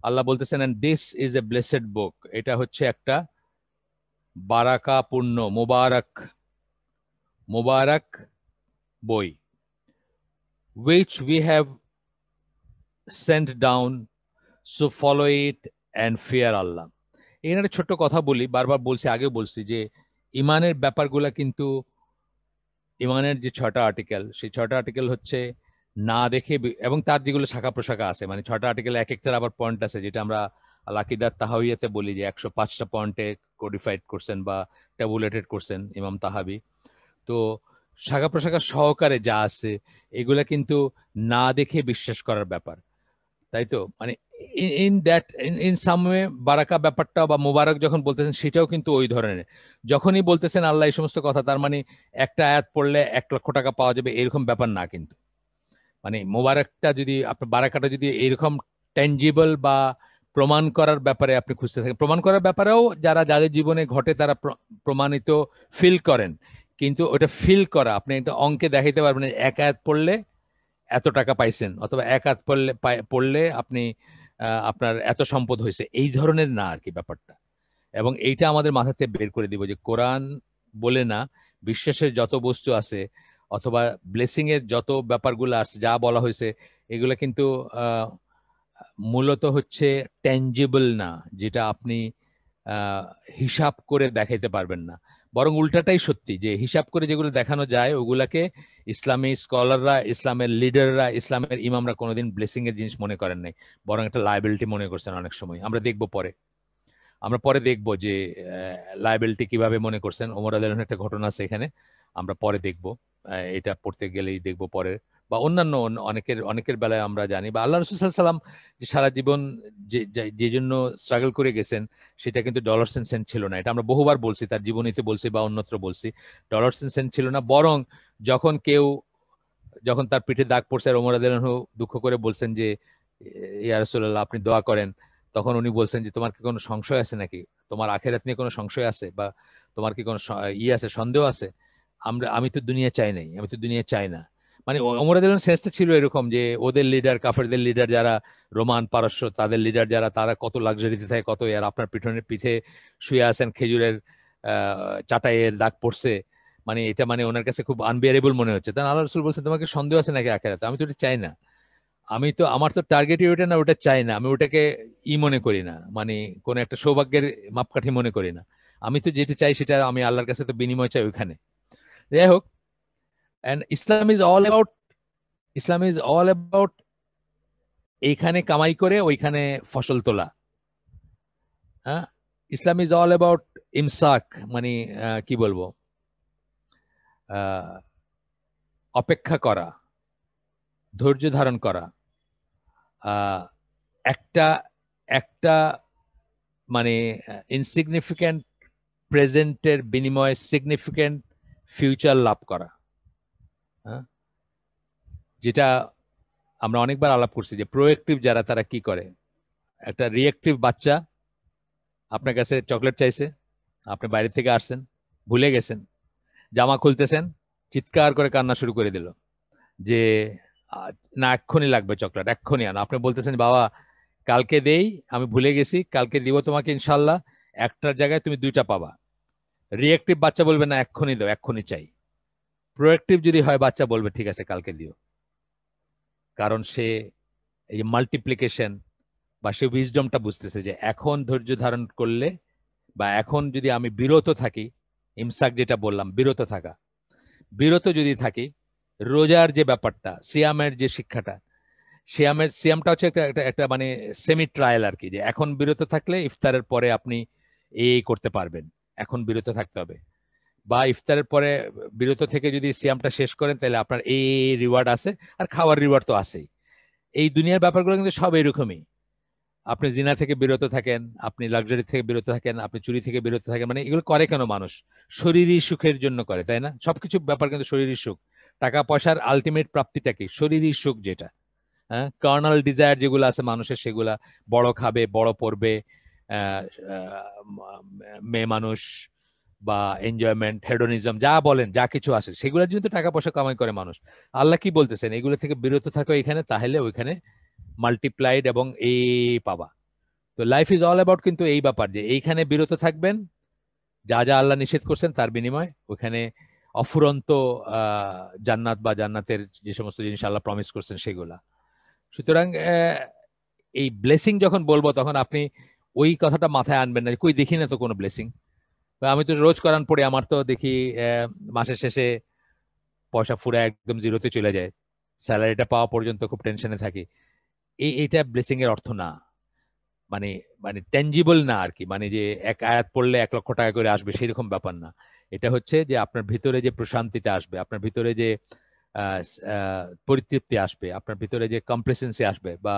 আল্লাহ বলতেছেন, and this is a blessed book, এটা হচ্ছে একটা বারাকাপূর্ণ মোবারক মোবারক বই, which we have sent down, so follow it and fear Allah. এখানে একটা ছোট্ট কথা বলি, বারবার বলছি, আগেও বলছি যে ইমানের ব্যাপারগুলা কিন্তু, ইমানের যে 6টা আর্টিকেল, সেই 6টা আর্টিকেল হচ্ছে না দেখে, এবং তার যেগুলো শাখা প্রশাখা আছে, মানে 6টা আর্টিকেল এক একটার আবার পয়েন্ট আছে, যেটা আমরা আল আকিদাত তাহাউইয়াতে বলি যে 105টা পয়েন্টে কোডিফাইড করছেন বা ট্যাবুলেটেড করছেন ইমাম তাহাবি। তো শাখা প্রশাখা সহকারে যা আছে এগুলা কিন্তু না দেখে বিশ্বাস করার ব্যাপার, তাই তো? মানে in that in some way বারাকা ব্যাপারটা বা মুবারক যখন বলতেছেন সেটাও কিন্তু ওই ধরনের। যখনই বলতেছেন আল্লাহ এই সমস্ত কথা, তার মানে একটা আয়াত পড়লে 1 লক্ষ টাকা পাওয়া যাবে এরকম ব্যাপার না কিন্তু। মানে মুবারকটা যদি আপনার, বারাকাটা যদি এরকম ট্যাঞ্জিবল বা প্রমাণ করার ব্যাপারে আপনি খুঁজতে থাকেন, প্রমাণ করার ব্যাপারেও যাদের জীবনে ঘটে তারা প্রমাণিত ফিল করেন, কিন্তু ওটা ফিল করা আপনি একটা অঙ্কে দেখাইতে পারবেন, এক আয়াত পড়লে এত টাকা পাইছেন, অথবা এক আয়াত পড়লে আপনি আপনার এত সম্পদ হয়েছে, এই ধরনের না আর কি ব্যাপারটা। এবং এইটা আমাদের মাথা থেকে বের করে দিব যে কোরআন বলে না, বিশ্বাসের যত বস্তু আছে অথবা ব্লেসিং এর যত ব্যাপারগুলো আছে, যা বলা হয়েছে, এগুলো কিন্তু আহ, মূলত হচ্ছে ট্যাঞ্জিবল না, যেটা আপনি আহ, হিসাব করে দেখাইতে পারবেন না। বরং উল্টাটাই সত্যি, যে হিসাব করে যেগুলো দেখানো যায় ওগুলাকে ইসলামী স্কলাররা, ইসলামের লিডাররা, ইসলামের ইমামরা কোনোদিন ব্লেসিং এর জিনিস মনে করেন নাই, বরং একটা লায়াবিলিটি মনে করছেন অনেক সময়। আমরা দেখব পরে, আমরা পরে দেখব যে লায়াবিলিটি কিভাবে মনে করছেন। ওমর রাদিয়াল্লাহু আনহু একটা ঘটনা আছে এখানে, আমরা পরে দেখব। এটা পড়তে গেলেই দেখব পরে। বা অন্যান্য অনেকের অনেকের বেলায় আমরা জানি, বা আল্লাহ রসুল সাল্লাল্লাহু আলাইহি সাল্লাম যে সারা জীবন যে যে জন্য স্ট্রাগল করে গেছেন, সেটা কিন্তু ডলার্স এন্ড সেন্ট ছিল না। এটা আমরা বহুবার বলছি, তার জীবনীতে বলছি বা অন্যত্র বলছি। ডলার্স এন্ড সেন্ট ছিল না, বরং যখন কেউ, যখন তার পিঠে দাগ পড়ছে আর ওমর রাদিয়াল্লাহু আনহু দুঃখ করে বলছেন যে ইয়া রাসূলুল্লাহ আপনি দোয়া করেন, তখন উনি বলছেন যে তোমার কি কোনো সংশয় আছে নাকি, তোমার আখিরাত নিয়ে কোনো সংশয় আছে, বা তোমার কি কোনো আছে, সন্দেহ আছে? আমি তো দুনিয়া চাই নাই, আমি তো দুনিয়া চাই না। মানে ওমর রাদিয়াল্লাহু আনহু সেন্সটা ছিল এরকম যে ওদের লিডার, কাফেরদের লিডার যারা, রোমান পারস্য, তাদের লিডার যারা, তারা কত লাক্সারিতে থাকে, কত, আর আপনার পিছনের পিঠে শুয়ে আছেন, খেজুরের চাটাইয়ের দাগ পড়ছে। মানে এটা মানে ওনার কাছে খুব আনবিয়ারেবল মনে হচ্ছে। তখন আল্লাহ রসুল বলছেন তোমাকে সন্দেহ আছে নাকি আখেরাতে? আমি তো এটা চাই না, আমি তো, আমার তো টার্গেটই ওটা না, ওটা চাই না, আমি ওটাকে মনে করি না, মানে কোন একটা সৌভাগ্যের মাপকাঠি মনে করি না। আমি তো যেটা চাই সেটা আমি আল্লাহর কাছে তো বিনিময় চাই ওইখানে। যাই হোক, and Islam is all about এইখানে কামাই করে ওইখানে ফসল তোলা। হ্যাঁ, ইসলাম ইজ অল অ্যাবাউট ইমসাক, মানে কি বলবো, আহ, অপেক্ষা করা, ধৈর্য ধারণ করা, আহ, একটা একটা মানে ইনসিগনিফিক্যান্ট প্রেজেন্টের বিনিময়ে সিগনিফিক্যান্ট ফিউচার লাভ করা। হ্যাঁ, যেটা আমরা অনেকবার আলাপ করছি যে প্রোয়েক্টিভ যারা, তারা কি করে। একটা রিয়েক্টিভ বাচ্চা আপনার কাছে চকলেট চাইছে, আপনি বাইরে থেকে আসছেন, ভুলে গেছেন, জামা খুলতেছেন, চিৎকার করে কান্না শুরু করে দিল যে আহ, না এক্ষুনি লাগবে চকলেট, এক্ষুনি আন। আপনি বলতেছেন বাবা কালকে দেই, আমি ভুলে গেছি, কালকে দিব তোমাকে ইনশাল্লাহ, একটার জায়গায় তুমি দুইটা পাবা। রিয়েক্টিভ বাচ্চা বলবে না এক্ষুনি দাও, এক্ষুনি চাই। প্রোয়েক্টিভ যদি হয় বাচ্চা বলবে ঠিক আছে কালকে দিও, কারণ সে এই যে মাল্টিপ্লিকেশন বা সে উইজডমটা বুঝতেছে যে এখন ধৈর্য ধারণ করলে, বা এখন যদি আমি বিরত থাকি, ইমসাক যেটা বললাম, বিরত থাকা, বিরত যদি থাকি, রোজার যে ব্যাপারটা, সিয়ামের যে শিক্ষাটা, সিয়ামটা হচ্ছে একটা একটা একটা মানে সেমি ট্রায়াল আর কি, যে এখন বিরত থাকলে ইফতারের পরে আপনি এই করতে পারবেন, এখন বিরত থাকতে হবে। বা ইফতারের পরে বিরত থেকে যদি সিয়ামটা শেষ করেন তাহলে আপনার এই রিওয়ার্ড আছে। আর খাওয়ার রিওয়ার্ড তো আছেই। এই দুনিয়ার ব্যাপারগুলো কিন্তু সব এরকমই। আপনি জিনা থেকে বিরত থাকেন, আপনি লাক্সারি থেকে বিরত থাকেন, আপনি চুরি থেকে বিরত থাকেন, মানে এগুলো করে কেন মানুষ? শরীরী সুখের জন্য করে, তাই না? সবকিছু ব্যাপার কিন্তু শরীরী সুখ। টাকা পয়সার আলটিমেট প্রাপ্তিটা কি? শরীরী সুখ যেটা, হ্যাঁ, কার্নাল ডিজায়ার যেগুলো আছে মানুষের, সেগুলা বড় খাবে, বড় পড়বে, আহ, আহ, মেয়ে মানুষ, বা এনজয়মেন্ট, হেডোনিজম, যা বলেন, যা কিছু আসে সেগুলোর জন্য তো টাকা পয়সা কামাই করে মানুষ। আল্লাহ কি বলতেছেন? এগুলো থেকে বিরত থাকো এখানে, তাহলে ওইখানে মাল্টিপ্লাইড এবং এই পাবা। তো লাইফ ইজ অল অ্যাবাউট কিন্তু এই ব্যাপার, যে এইখানে বিরত থাকবেন, যা যা আল্লাহ নিষেধ করছেন তার বিনিময় ওইখানে অফুরন্ত জান্নাত বা জান্নাতের যে সমস্ত জিনিস আল্লাহ প্রমিস করছেন সেগুলা। সুতরাং এই ব্লেসিং যখন বলবো তখন আপনি ওই কথাটা মাথায় আনবেন না, কই দেখি না তো কোনো ব্লেসিং। আমি তো রোজ কোরআন পড়ি, আমার তো দেখি মাসের শেষে পয়সা ফুরে একদম জিরোতে চলে যায়, স্যালারিটা পাওয়া পর্যন্ত খুব টেনশনে থাকি। এইটা ব্লেসিং এর অর্থ না। মানে মানে টেনজিবল না আর কি, মানে যে এক আয়াত পড়লে 1 লক্ষ টাকা করে আসবে সেরকম ব্যাপার না। এটা হচ্ছে যে আপনার ভিতরে যে প্রশান্তিটা আসবে, আপনার ভিতরে যে পরিতৃপ্তি আসবে, আপনার ভিতরে যে কমপ্লেসেন্সি আসবে, বা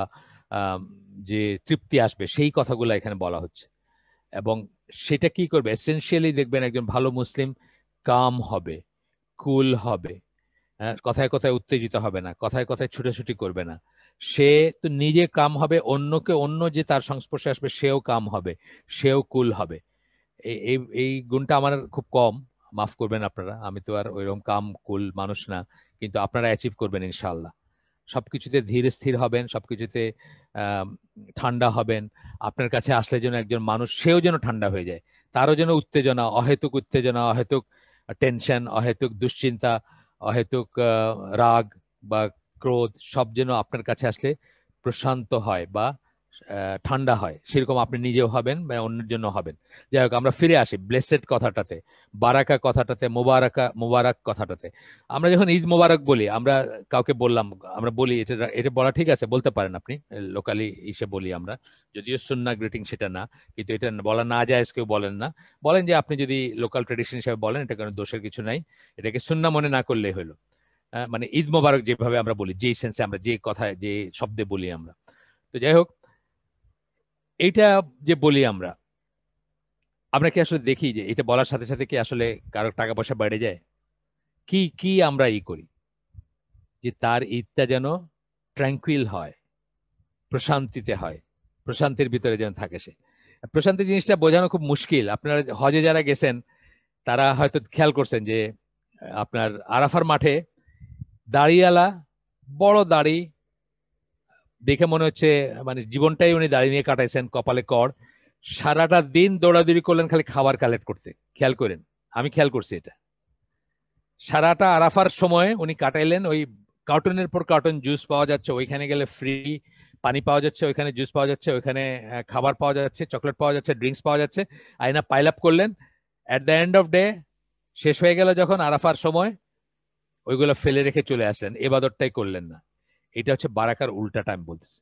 আম, যে তৃপ্তি আসবে, সেই কথাগুলো এখানে বলা হচ্ছে। এবং সেটা কি করবে? এসেনশিয়ালি দেখবেন একজন ভালো মুসলিম কাম হবে, কুল হবে, হ্যাঁ, কথায় কথায় উত্তেজিত হবে না, কথায় কথায় ছুটাছুটি করবে না। সে তো নিজে কাম হবে, অন্যকে, অন্য যে তার সংস্পর্শে আসবে সেও কাম হবে, সেও কুল হবে। এই এই এই গুণটা আমার খুব কম, মাফ করবেন আপনারা, আমি তো আর ওইরকম কাম কুল মানুষ না, কিন্তু আপনারা অ্যাচিভ করবেন ইনশাআল্লাহ। সবকিছুতে ধীর স্থির হবেন, সবকিছুতে ঠান্ডা হবেন। আপনার কাছে আসলে যেন একজন মানুষ, সেও যেন ঠান্ডা হয়ে যায়, তারও যেন উত্তেজনা, অহেতুক উত্তেজনা, অহেতুক টেনশন, অহেতুক দুশ্চিন্তা, অহেতুক রাগ বা ক্রোধ সব যেন আপনার কাছে আসলে প্রশান্ত হয় বা ঠান্ডা হয়, সেরকম আপনি নিজেও হবেন বা অন্যের জন্য হবেন। যাই হোক, আমরা ফিরে আসি ব্লেসেড কথাটাতে, বারাকা কথাটাতে, মোবারক কথাটাতে। আমরা যখন ঈদ মোবারক বলি, আমরা কাউকে বললাম, আমরা বলি, এটা এটা বলা ঠিক আছে, বলতে পারেন আপনি, লোকালি এসে বলি আমরা, যদিও সুন্নাহ গ্রিটিং সেটা না, কিন্তু এটা বলা না যায়, কেউ বলেন না, বলেন যে আপনি যদি লোকাল ট্রেডিশন হিসেবে বলেন, এটা কোনো দোষের কিছু নাই, এটাকে সুন্নাহ মনে না করলেই হলো। মানে ঈদ মোবারক যেভাবে আমরা বলি, যেই সেন্সে আমরা যে কথায় যে শব্দে বলি আমরা। তো যাই হোক, এইটা যে বলি আমরা, আমরা কি আসলে দেখি যে এটা বলার সাথে সাথে কি আসলে কারো টাকা পয়সা বেড়ে যায়? কি কি আমরা করি যে তার ঈদটা যেন ট্র্যাঙ্কুইল হয়, প্রশান্তিতে হয়, প্রশান্তির ভিতরে যেন থাকে সে। প্রশান্তি জিনিসটা বোঝানো খুব মুশকিল। আপনারা হজে যারা গেছেন তারা হয়তো খেয়াল করছেন যে আপনার আরাফার মাঠে দাড়িওয়ালা, বড় দাড়ি, দেখে মনে হচ্ছে মানে জীবনটাই উনি দাড়ি নিয়ে কাটাইছেন, কপালে কর, সারাটা দিন দৌড়াদৌড়ি করলেন খালি খাবার কালেক্ট করতে। খেয়াল করেন, আমি খেয়াল করছি এটা। সারাটা আরাফার সময় উনি কাটাইলেন ওই কার্টুনের পর কার্টুন জুস পাওয়া যাচ্ছে, ওইখানে গেলে ফ্রি পানি পাওয়া যাচ্ছে, ওইখানে জুস পাওয়া যাচ্ছে, ওইখানে খাবার পাওয়া যাচ্ছে, চকলেট পাওয়া যাচ্ছে, ড্রিঙ্কস পাওয়া যাচ্ছে, আইনা পাইল আপ করলেন। At the end off day, শেষ হয়ে গেল যখন আরাফার সময়, ওইগুলো ফেলে রেখে চলে আসলেন, এবাদতটাই করলেন না। এটা হচ্ছে বারাকার উল্টাটা আমি বলতেছি,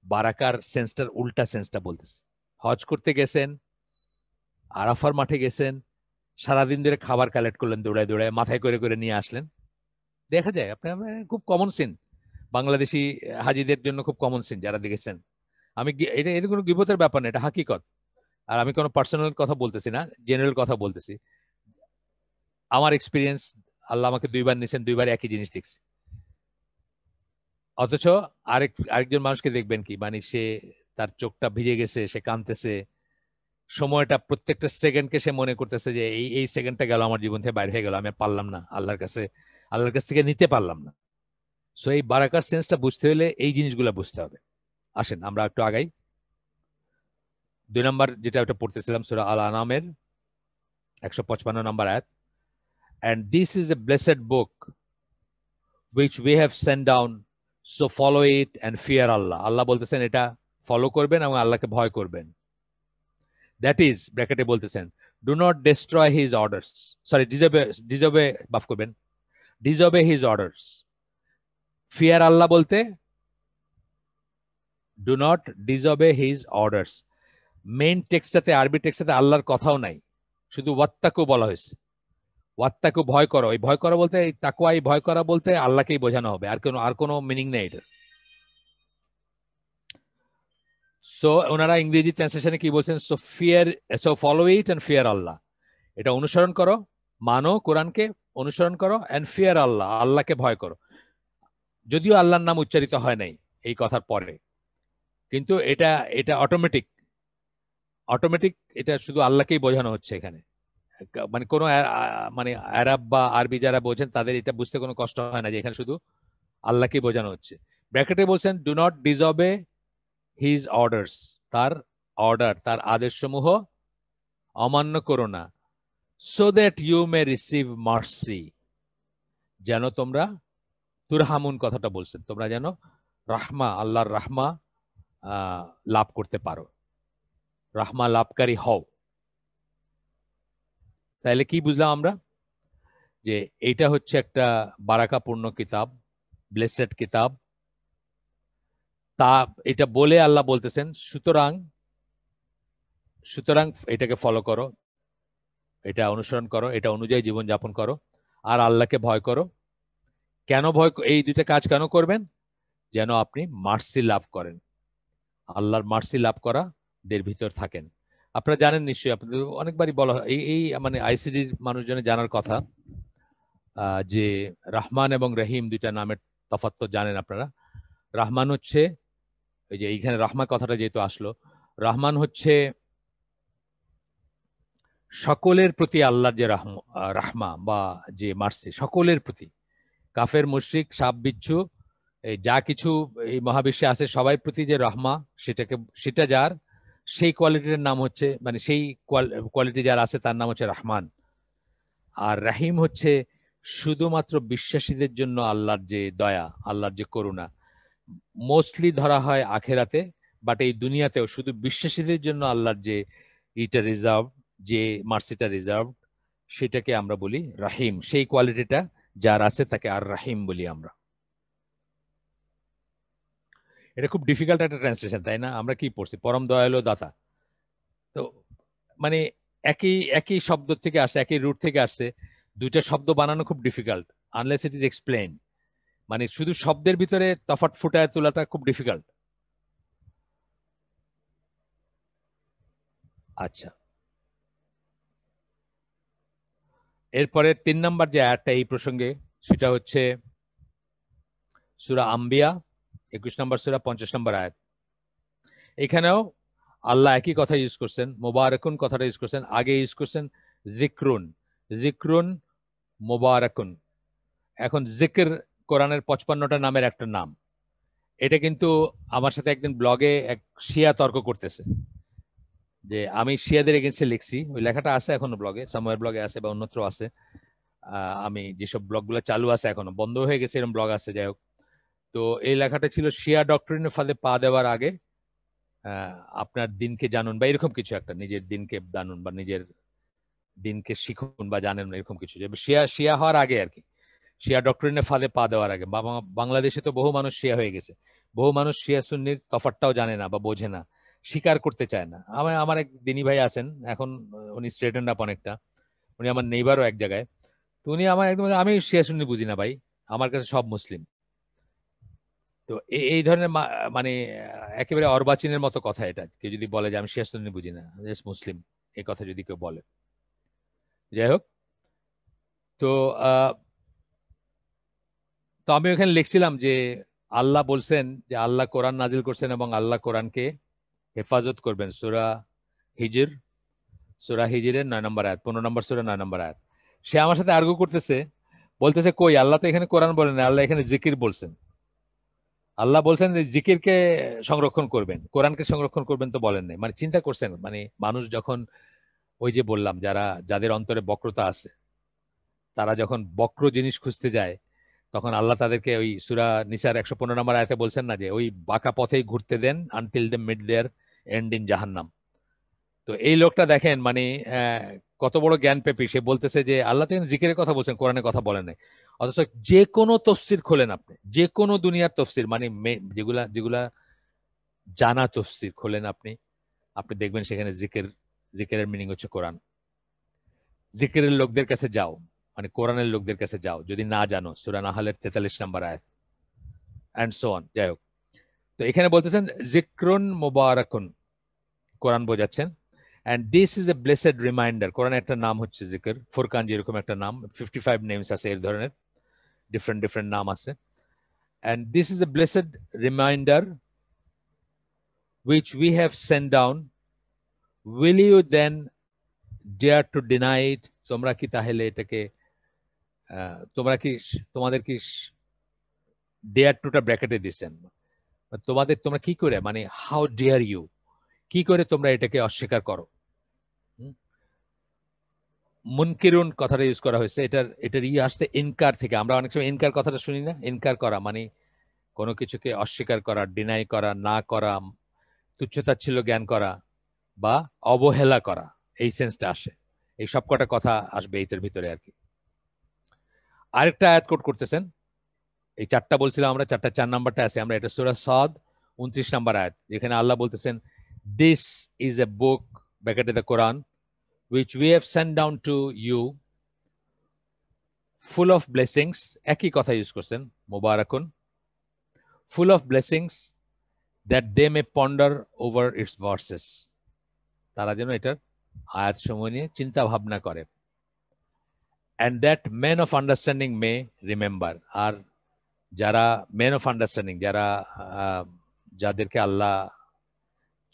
বারাকার সেন্সটার উল্টা সেন্সটা বলতেছি। হজ করতে গেছেন, আরাফার মাঠে গেছেন, সারাদিন ধরে খাবার কালেক্ট করলেন, দৌড়ায় দৌড়ায় মাথায় করে করে নিয়ে আসলেন। দেখা যায় আপনি, খুব কমন সিন, বাংলাদেশি হাজিদের জন্য খুব কমন সিন যারা দেখেছেন। আমি এটা কোনো গিবতের ব্যাপার না, এটা হাকিকত। আর আমি কোনো পার্সোনাল কথা বলতেছি না, জেনারেল কথা বলতেছি। আমার এক্সপিরিয়েন্স, আল্লাহ আমাকে 2বার নিয়েছেন, 2বার একই জিনিস দেখছি। অথচ আরেকজন মানুষকে দেখবেন কি, মানে সে, তার চোখটা ভিজে গেছে, সে কাঁদতেছে, সময়টা প্রত্যেকটা সেকেন্ডকে সে মনে করতেছে যে এই এই সেকেন্ডটা গেল আমার জীবন থেকে বাইরে হয়ে গেল, আমি আর পারলাম না, আল্লাহর কাছ থেকে নিতে পারলাম না। সো এই বারাকার সেন্সটা বুঝতে হলে এই জিনিসগুলো বুঝতে হবে। আসেন আমরা একটু আগাই। 2 নম্বর যেটা ওটা পড়তেছিলাম, সূরা আল আনামের 155 নম্বর আয়াত। And this is a blessed book which we have sent down, so follow it and fear Allah. আল্লাহ বলতেছেন এটা ফলো করবেন এবং আল্লাহকে ভয় করবেন। দ্যাট ইজ, ব্র্যাকেটে বলতেছেন, do not destroy his orders, sorry disobey মাফ করবেন, ডিজবে হিজ অর্ডার্স। ফিয়ার আল্লাহ বলতে do not disobey his orders. Main টেক্সটাতে, আরবি টেক্সটাতে আল্লাহর কথাও নাই, শুধু ওয়াত্তাকু বলা হয়েছে। ওয়াত্তাকু ভয় করো, এই ভয় করা বলতে, এই তাকওয়া, এই ভয় করা বলতে আল্লাহকেই বোঝানো হবে, আর কোনো মিনিং নেই এটা। সো ওনারা ইংরেজি ট্রান্সলেশনে কি বলছেন, so follow it and fear আল্লাহ। এটা অনুসরণ করো, মানো কোরআনকে, অনুসরণ করো, এন্ড ফিয়ার আল্লাহ, আল্লাহকে ভয় করো। যদিও আল্লাহর নাম উচ্চারিত হয় নাই এই কথার পরে, কিন্তু এটা এটা অটোমেটিক, এটা শুধু আল্লাহকেই বোঝানো হচ্ছে এখানে। মানে কোনো মানে আরব বা আরবি যারা বোঝেন তাদের এটা বুঝতে কোনো কষ্ট হয় না যে এখানে শুধু আল্লাহকেই বোঝানো হচ্ছে। ব্র্যাকেটে বলছেন do not disobey his orders, তার অর্ডার, তার আদেশসমূহ অমান্য করো না, so that you may receive mercy, যেন তোমরা, তুরহামুন কথাটা বলছেন, তোমরা যেন রাহমা, আল্লাহর রাহমা লাভ করতে পারো, রাহমা লাভকারী হও। তাহলে কি বুঝলাম আমরা, যে এইটা হচ্ছে একটা বারাকাপূর্ণ কিতাব, ব্লেসেড কিতাব। তা এটা বলে আল্লাহ বলতেছেন, সুতরাং সুতরাং এটাকে ফলো করো, এটা অনুসরণ করো, এটা অনুযায়ী জীবন যাপন করো, আর আল্লাহকে ভয় করো। কেন ভয়, এই দুইটা কাজ কেন করবেন? যেন আপনি মার্সি লাভ করেন, আল্লাহর মার্সি লাভ করা দের ভিতর থাকেন। আপনারা জানেন নিশ্চয়ই, আপনাদের অনেকবারই বলা হয়, এই মানে আইসিডির মানুষজনের জানার কথা, যে রহমান এবং রহিম দুইটা নামের তফাৎ তো জানেন আপনারা। রহমান হচ্ছে, এই যে এইখানে রহমা কথাটা যেহেতু আসলো, রহমান হচ্ছে সকলের প্রতি আল্লাহর যে রাহমা বা যে মার্সি, সকলের প্রতি, কাফের, মুশরিক, সাপ, বিচ্ছু, এই যা কিছু এই মহাবিশ্বে আছে সবার প্রতি যে রহমা, সেটা যার, সেই কোয়ালিটির নাম হচ্ছে, মানে সেই কোয়ালিটি যার আছে তার নাম হচ্ছে রহমান। আর রাহিম হচ্ছে শুধুমাত্র বিশ্বাসীদের জন্য আল্লাহর যে দয়া, আল্লাহর যে করুণা, মোস্টলি ধরা হয় আখেরাতে, বাট এই দুনিয়াতেও শুধু বিশ্বাসীদের জন্য আল্লাহর যে ইটা রিজার্ভ, যে মার্সিটা রিজার্ভ, সেটাকে আমরা বলি রাহিম। সেই কোয়ালিটিটা যার আছে তাকে আর রাহিম বলি আমরা। এটা খুব ডিফিকাল্ট একটা ট্রান্সলেশন, তাই না? আমরা কি পড়ছি, পরম দয়ালু দাতা। তো মানে একই একই শব্দ থেকে আসছে, একই রুট থেকে আসছে, দুইটা শব্দ বানানো খুব difficult unless it is explain. মানে শুধু শব্দের ভিতরে তফাৎ ফুটায় তোলাটা খুব ডিফিকাল্ট। আচ্ছা, এরপরে 3 নম্বর যে আয়াতটা এই প্রসঙ্গে, সেটা হচ্ছে সূরা আম্বিয়া 21 নম্বর সূরা 50 নম্বর আয়াত। এখানেও আল্লাহ একই কথা ইউজ করছেন, মোবারকুন কথাটা ইউজ করছেন, আগে ইউজ করছেন জিক্রুন। জিক্রুন মোবারকুন। এখন জিক্র কোরআনের 55টা নামের একটা নাম। এটা কিন্তু আমার সাথে একদিন ব্লগে এক শিয়া তর্ক করতেছে যে আমি শিয়াদের এগেনস্টে লিখছি। ওই লেখাটা আছে এখনো ব্লগে, সামওয়্যার ব্লগে আছে বা অন্যত্র আছে। আমি যেসব ব্লগগুলো চালু আছে, এখনো বন্ধ হয়ে গেছে এরকম ব্লগ আছে, যাই হোক। তো এই লেখাটা ছিল শিয়া ডক্টরিনের ফাঁদে পা দেওয়ার আগে আপনার দিনকে জানুন, বা এরকম কিছু একটা, নিজের দিনকে জানুন বা নিজের দিনকে শিখুন বা জানেন, এরকম কিছু, যে শিয়া শিয়া হওয়ার আগে আর কি, শিয়া ডক্টরিনের ফাঁদে পা দেওয়ার আগে। বাংলাদেশে তো বহু মানুষ শিয়া হয়ে গেছে, বহু মানুষ শিয়া সুন্নির তফাৎটাও জানে না বা বোঝে না, স্বীকার করতে চায় না। আমার এক দিনী ভাই আছেন এখন, উনি স্ট্রেটেন্ড আপ অনেকটা, উনি আমার নেইবারও এক জায়গায়। তো উনি আমার একদম, আমি শিয়া সুন্নি বুঝি না ভাই, আমার কাছে সব মুসলিম। তো এই ধরনের মানে একেবারে অর্বাচীনের মতো কথা এটা। কেউ যদি বলে যে আমি শিয়া সুন্নি বুঝি না, জাস্ট মুসলিম, এই কথা যদি কেউ বলে, যাই হোক। তো আহ তো আমি ওখানে লিখছিলাম যে আল্লাহ বলছেন যে আল্লাহ কোরআন নাজিল করছেন এবং আল্লাহ কোরআনকে হেফাজত করবেন। হিজির সূরা হিজিরের 9 নম্বর আয়াত, 15 নম্বর সূরা 9 নম্বর আয়াত। সে আমার সাথে আর্গু করতেছে, বলতেছে কই আল্লাহ তো এখানে কোরআন বলেন না, আল্লাহ এখানে জিকির বলছেন। আল্লাহ বলছেন যে জিকিরকে সংরক্ষণ করবেন, কোরআনকে সংরক্ষণ করবেন তো বলেন নাই। মানে চিন্তা করছেন, মানে মানুষ যখন, ওই যে বললাম, যাদের অন্তরে বক্রতা আছে, তারা যখন বক্র জিনিস খুঁজতে যায়, তখন আল্লাহ তাদেরকে ওই সূরা নিসার 115 নম্বর আয়াতে বলছেন না যে ওই বাঁকা পথেই ঘুরতে দেন until they meet their end in জাহান্নাম। তো এই লোকটা দেখেন, মানে কত বড় জ্ঞান পেপি, সে বলতেছে যে আল্লাহ তো জিকিরের কথা বলছেন, কোরআনের কথা বলেন নাই। অথচ যে কোনো তফসির খোলেন আপনি, যে কোনো দুনিয়ার তফসির, মানে যেগুলা যেগুলা জানা তফসির খোলেন আপনি, আপনি দেখবেন সেখানে জিকিরের মিনিং হচ্ছে কোরআন। জিকিরের লোকদের কাছে যাও, মানে কোরআনের লোকদের কাছে যাও যদি না জানো, সূরা নাহলের 43 নম্বর আয়াত, অ্যান্ড সো অন। যাই হোক, তো এখানে বলতেছেন জিক্রুন মুবারাকুন, কোরআন বোঝাচ্ছেন। And this is a blessed reminder. কোরআনের একটা নাম হচ্ছে জিকির, ফুরকান যেরকম একটা নাম, 55 নেমস আছে এর ধরনের, ডিফারেন্ট ডিফারেন্ট নাম আছে। And this is a blessed reminder which we have sent down, will you then dare to deny it? তোমরা কি তাহলে এটাকে তোমরা কি, তোমাদের কি, ডেয়ার টুটা ব্র্যাকেটে দিচ্ছেন, তোমরা কি করে, মানে হাউ ডেয়ার ইউ, কি করে তোমরা এটাকে অস্বীকার করো। মুনকিরুন কথাটা ইউজ করা হয়েছে, এটার আসছে ইনকার থেকে। আমরা অনেক সময় ইনকার কথাটা শুনি না, ইনকার করা মানে কোনো কিছুকে অস্বীকার করা, ডিনাই করা, না করা, তুচ্ছতাচ্ছিল্য জ্ঞান করা বা অবহেলা করা, এই সেন্সটা আসে। এই সব কটা কথা আসবে এইটার ভিতরে আর কি। আরেকটা আয়াত কোট করতেছেন, এই চারটা বলছিলাম আমরা, চারটা 4 নম্বরটা আছে, আমরা এটা সূরা সাদ 29 নম্বর আয়াত, যেখানে আল্লাহ বলতেছেন দিস ইজ এ বুক, ব্র্যাকেটে the Quran, which we have sent down to you, full of blessings, একই কথা ইউজ করছেন, মুবারাকুন, full of blessings, that they may ponder over its verses, তারা যেন এটার আয়াত সমূহ নিয়ে চিন্তা ভাবনা করে। and that men of understanding may remember, আর যারা men of understanding, যাদেরকে আল্লাহ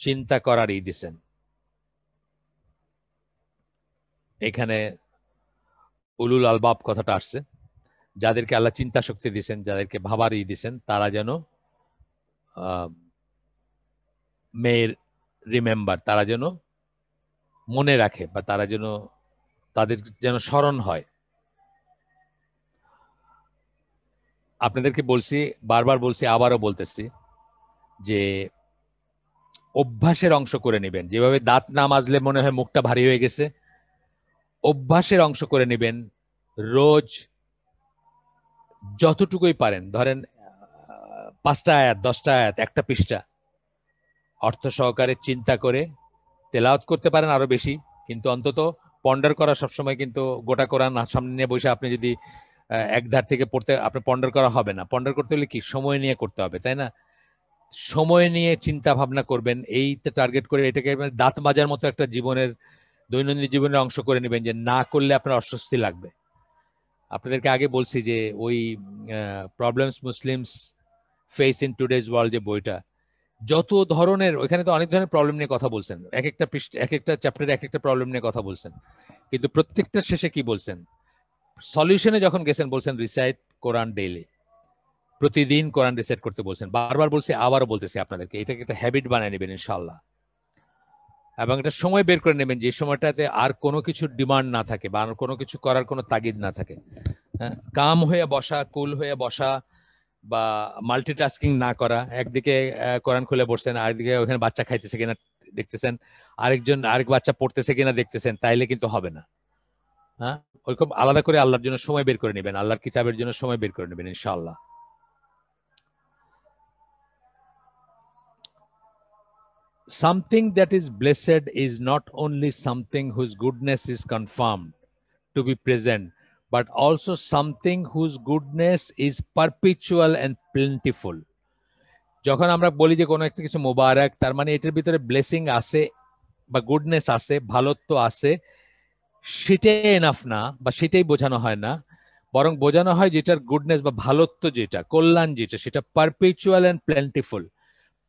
চিন্তা করার দিছেন, এখানে উলুল আলবাব কথাটা আসছে, যাদেরকে আল্লাহ চিন্তা শক্তি দিয়েছেন, যাদেরকে ভাবার দিয়েছেন, তারা যেন মেয়ের রিমেম্বার, তারা যেন মনে রাখে, বা তারা যেন তাদের যেন স্মরণ হয়। আপনাদেরকে বলছি, বারবার বলছি, আবারও বলতেছি যে অভ্যাসের অংশ করে নেবেন। যেভাবে দাঁত না মাজলে মনে হয় মুখটা ভারী হয়ে গেছে, অভ্যাসের অংশ করে নেবেন। রোজ যতটুকুই পারেন, ধরেন 5টা আয়াত, 10টা আয়াত, একটা পৃষ্ঠা অর্থ সহকারে চিন্তা করে তেলাওয়াত করতে পারেন আরো বেশি, কিন্তু অন্তত পন্ডার করা সবসময়, কিন্তু গোটা কোরআন সামনে নিয়ে বসে আপনি যদি এক ধার থেকে পড়তে, আপনি পন্ডার করা হবে না। পন্ডার করতে হলে কি সময় নিয়ে করতে হবে, তাই না? সময় নিয়ে চিন্তা ভাবনা করবেন, এইটা টার্গেট করে এটাকে দাঁত মাজার মতো একটা জীবনের, দৈনন্দিন জীবনের অংশ করে নেবেন, যে না করলে আপনার অস্বস্তি লাগবে। আপনাদেরকে আগে বলছি যে ওই problems Muslims face in today's world যে বইটা, যত ধরনের, ওইখানে তো অনেক ধরনের প্রবলেম নিয়ে কথা বলছেন, এক একটা পৃষ্ঠা, এক একটা চ্যাপ্টারে এক একটা প্রবলেম নিয়ে কথা বলছেন, কিন্তু প্রত্যেকটা শেষে কি বলছেন? সলিউশনে যখন গেছেন বলছেন রিসাইট কোরআন ডেইলি, প্রতিদিন কোরআন রিসাইট করতে বলছেন। বারবার বলছি, আবারও বলতেছি আপনাদেরকে, এটাকে একটা হ্যাবিট বানিয়ে নেবেন ইনশাআল্লাহ। এবং একটা সময় বের করে নেবেন যে সময়টাতে আর কোনো কিছু ডিমান্ড না থাকে, বা আর কোনো কিছু করার কোনো তাগিদ না থাকে। হ্যাঁ, কাম হয়ে বসা, কুল হয়ে বসা, বা মাল্টিটাস্কিং না করা। একদিকে কোরআন খুলে পড়ছেন, আরেকদিকে ওখানে বাচ্চা খাইতেছে কিনা দেখতেছেন, আরেক বাচ্চা পড়তেছে কিনা দেখতেছেন, তাইলে কিন্তু হবে না। হ্যাঁ, ওইরকম আলাদা করে আল্লাহর জন্য সময় বের করে নেবেন, আল্লাহর কিতাবের জন্য সময় বের করে নেবেন ইনশাআল্লাহ। Something that is blessed is not only something whose goodness is confirmed to be present, but also something whose goodness is perpetual and plentiful. যখন আমরা বলি যে কোনো একটা কিছু মোবারক, তার মানে এটার ভিতরে ব্লেসিং আছে বা গুডনেস আছে, ভালোত্ব আছে, সেটাই এনাফ না, বা সেটাই বোঝানো হয় না। বরং বোঝানো হয় যেটার গুডনেস বা ভালোত্ব, যেটা কল্যাণ, যেটা সেটা পারপেচুয়াল অ্যান্ড প্ল্যান্টিফুল।